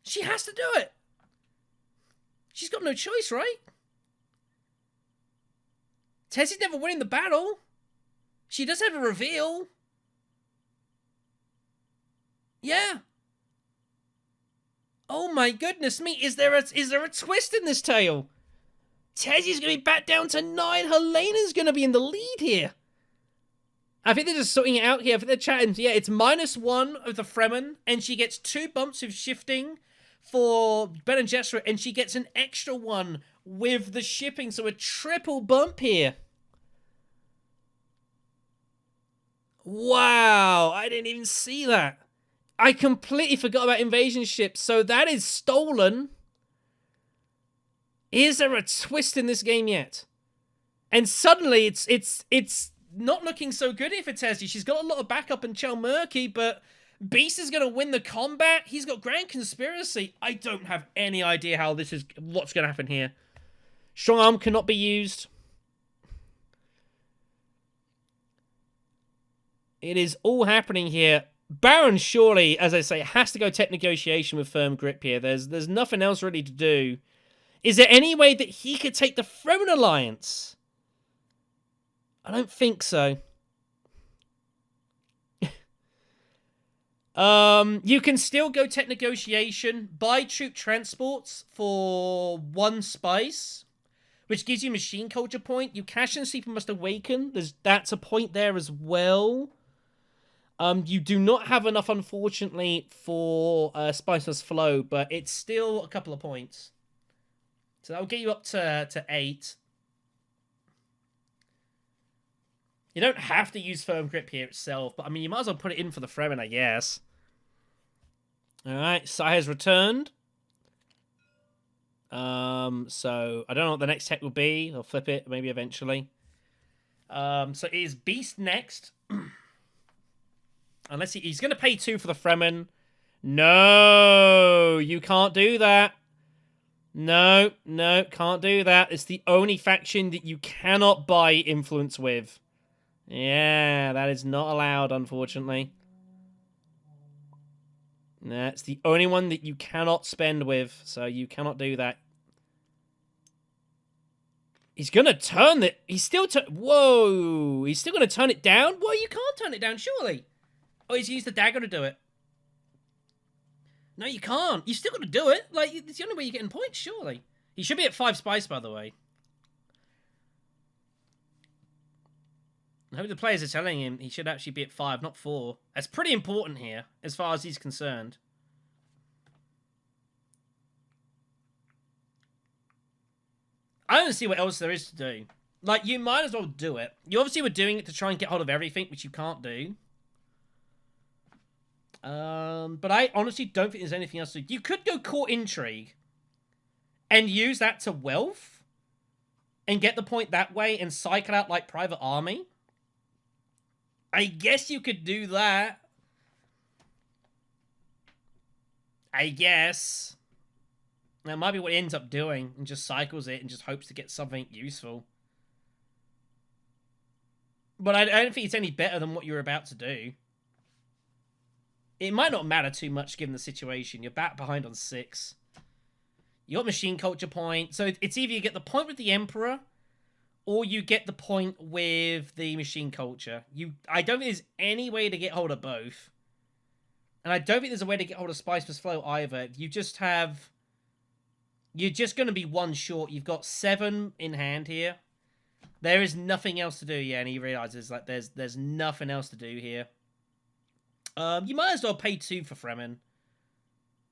She has to do it! She's got no choice, right? Tessie's never winning the battle. She does have a reveal. Yeah. Oh my goodness me! Is there a twist in this tale? Tessie's gonna be back down to 9. Helena's gonna be in the lead here. I think they're just sorting it out here. I think they're chatting. Yeah, it's -1 of the Fremen, and she gets 2 bumps of shifting for Bene Gesserit, and she gets an extra 1 with the shipping, so a triple bump here. Wow, I didn't even see that. I completely forgot about invasion ships, so that is stolen. Is there a twist in this game yet? And suddenly it's not looking so good here for Tessie. She's got a lot of backup in Chelmurky, but Beast is going to win the combat. He's got Grand Conspiracy. I don't have any idea how what's going to happen here. Strong Arm cannot be used. It is all happening here. Baron surely, as I say, has to go tech negotiation with firm grip here. There's nothing else really to do. Is there any way that he could take the Fremen Alliance? I don't think so. You can still go tech negotiation, buy troop transports for 1 spice, which gives you machine culture point. You cash in Sleeper Must Awaken. That's a point there as well. You do not have enough, unfortunately, for Spice Must Flow, but it's still a couple of points. So that'll get you up to 8. You don't have to use firm grip here itself, but I mean, you might as well put it in for the Fremen, I guess. Alright, Saiiii has returned. So, I don't know what the next tech will be. I'll flip it, maybe eventually. So it is Beast next. Unless he's going to pay 2 for the Fremen. No, you can't do that. No, can't do that. It's the only faction that you cannot buy influence with. Yeah, that is not allowed, unfortunately. Nah, it's the only one that you cannot spend with, so you cannot do that. He's gonna turn it. He's still Whoa! He's still gonna turn it down? Well, you can't turn it down, surely. Oh, he's used the dagger to do it. No, you can't. You still got to do it. Like, it's the only way you're getting points, surely. He should be at 5 spice, by the way. I hope the players are telling him he should actually be at 5, not 4. That's pretty important here, as far as he's concerned. I don't see what else there is to do. Like, you might as well do it. You obviously were doing it to try and get hold of everything, which you can't do. But I honestly don't think there's anything else to do. You could go Court Intrigue and use that to wealth and get the point that way and cycle out like Private Army. I guess you could do that. I guess. That might be what he ends up doing and just cycles it and just hopes to get something useful. But I don't think it's any better than what you're about to do. It might not matter too much given the situation. You're back behind on 6. You got Machine Culture point. So it's either you get the point with the Emperor or you get the point with the Machine Culture. I don't think there's any way to get hold of both. And I don't think there's a way to get hold of Spice plus Flow either. You just have... You're just going to be 1 short. You've got 7 in hand here. There is nothing else to do. Yeah, and he realizes like there's nothing else to do here. You might as well pay 2 for Fremen.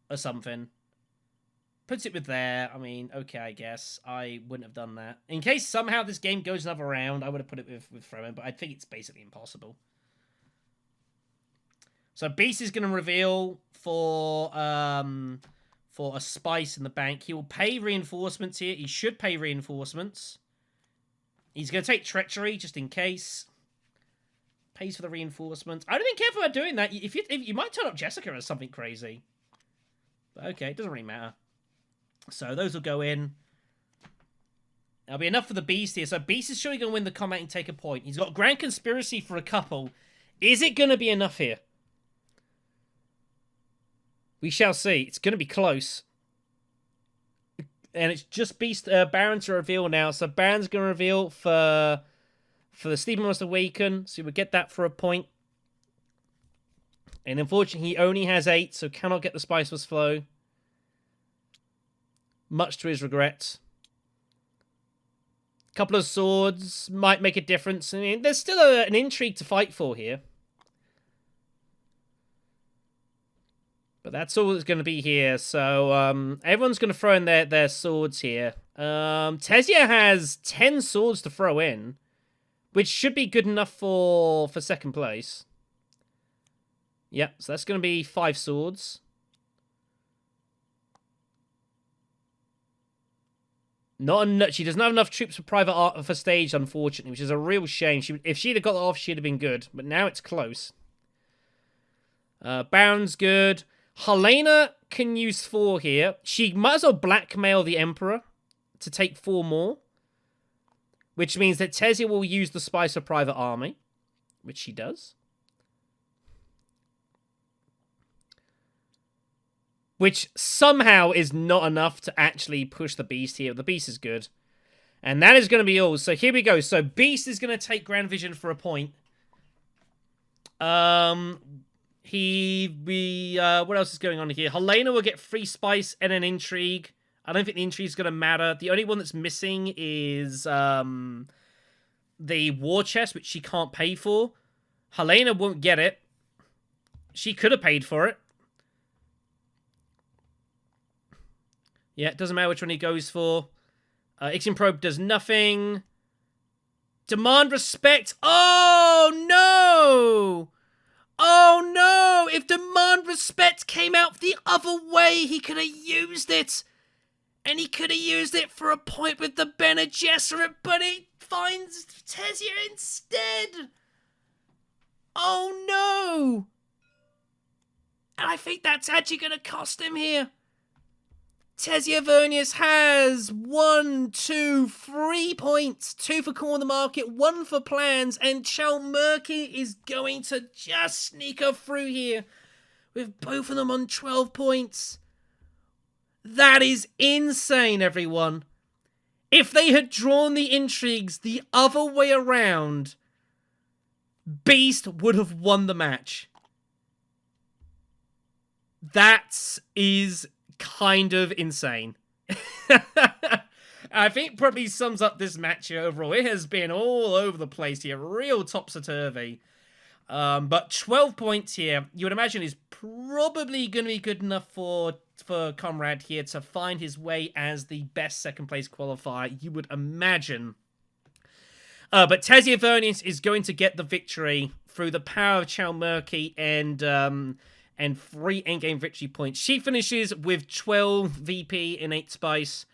Or something. Puts it with there. I mean, okay, I guess. I wouldn't have done that. In case somehow this game goes another round, I would have put it with Fremen, but I think it's basically impossible. So Beast is going to reveal for a spice in the bank. He will pay reinforcements here. He should pay reinforcements. He's going to take Treachery, just in case. Pays for the reinforcements. I don't think careful about doing that. If you might turn up Jessica or something crazy. But okay, it doesn't really matter. So those will go in. That'll be enough for the Beast here. So Beast is surely going to win the combat and take a point. He's got Grand Conspiracy for a couple. Is it going to be enough here? We shall see. It's going to be close. And it's just Beast Baron to reveal now. So Baron's going to reveal for the Stephen Must Awaken. So we'll get that for a point. And unfortunately, he only has 8, so cannot get the Spiceless Flow. Much to his regret. A couple of swords might make a difference. I mean, there's still an intrigue to fight for here. But that's all that's going to be here. So everyone's going to throw in their swords here. Tesia has 10 swords to throw in, which should be good enough for second place. Yep, so that's going to be 5 swords. She doesn't have enough troops for private art for stage, unfortunately, which is a real shame. If she'd have got that off, she'd have been good. But now it's close. Baron's good. Helena can use 4 here. She might as well blackmail the Emperor to take 4 more. Which means that Tesia will use the Spice of Private Army. Which she does. Which somehow is not enough to actually push the Beast here. The Beast is good. And that is going to be all. So here we go. So Beast is going to take Grand Vision for a point. What else is going on here? Helena will get 3 Spice and an Intrigue. I don't think the Intrigue is going to matter. The only one that's missing is the War Chest, which she can't pay for. Helena won't get it. She could have paid for it. Yeah, it doesn't matter which one he goes for. Ixion Probe does nothing. Demand Respect. Oh, no! Oh, no! If Demand Respect came out the other way, he could have used it. And he could have used it for a point with the Bene Gesserit, but he finds Tezia instead. Oh no! And I think that's actually going to cost him here. Tezia Vernius has 1, 2, 3 points. 2 for Corner Market, 1 for Plans, and Chalmurky is going to just sneak her through here with both of them on 12 points. That is insane, everyone. If they had drawn the intrigues the other way around, Beast would have won the match. That is kind of insane. I think probably sums up this match here overall. It has been all over the place here, real topsy-turvy. But 12 points here, you would imagine is probably going to be good enough for Comrade here to find his way as the best second place qualifier, you would imagine. But Tezia Vernius is going to get the victory through the power of Chalmurky and 3 endgame victory points. She finishes with 12 VP and 8 Spice.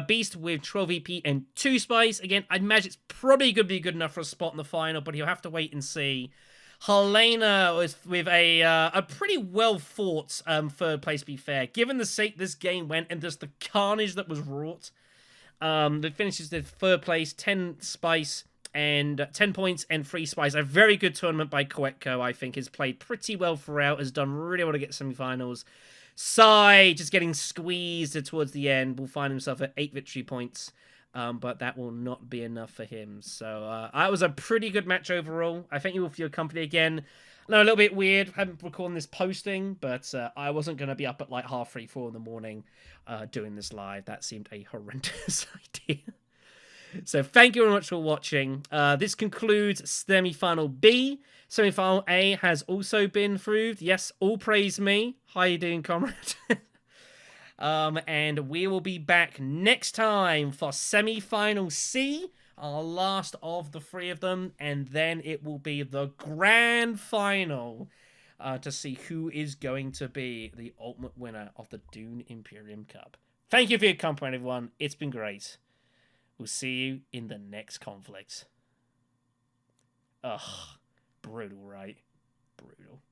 Beast with 12 VP and 2 Spice. Again, I imagine it's probably going to be good enough for a spot in the final, but he'll have to wait and see. Helena was with a pretty well-fought third place, to be fair. Given the sake this game went and just the carnage that was wrought, that finishes the third place, 10 Spice and 10 points and 3 Spice. A very good tournament by Koekto, I think. Has played pretty well throughout, has done really well to get semifinals. Saiiii just getting squeezed towards the end, will find himself at 8 victory points. But that will not be enough for him. So that was a pretty good match overall. I thank you all for your company again. No, a little bit weird. Haven't recorded this posting, but I wasn't going to be up at like 3:30, 4 in the morning doing this live. That seemed a horrendous idea. So thank you very much for watching. This concludes semi-final B. Semi-final A has also been proved. Yes, all praise me. How you doing, Comrade? And we will be back next time for semi-final C, our last of the 3 of them, and then it will be the grand final to see who is going to be the ultimate winner of the Dune Imperium Cup. Thank you for your company, everyone. It's been great. We'll see you in the next conflict. Ugh, brutal, right? Brutal.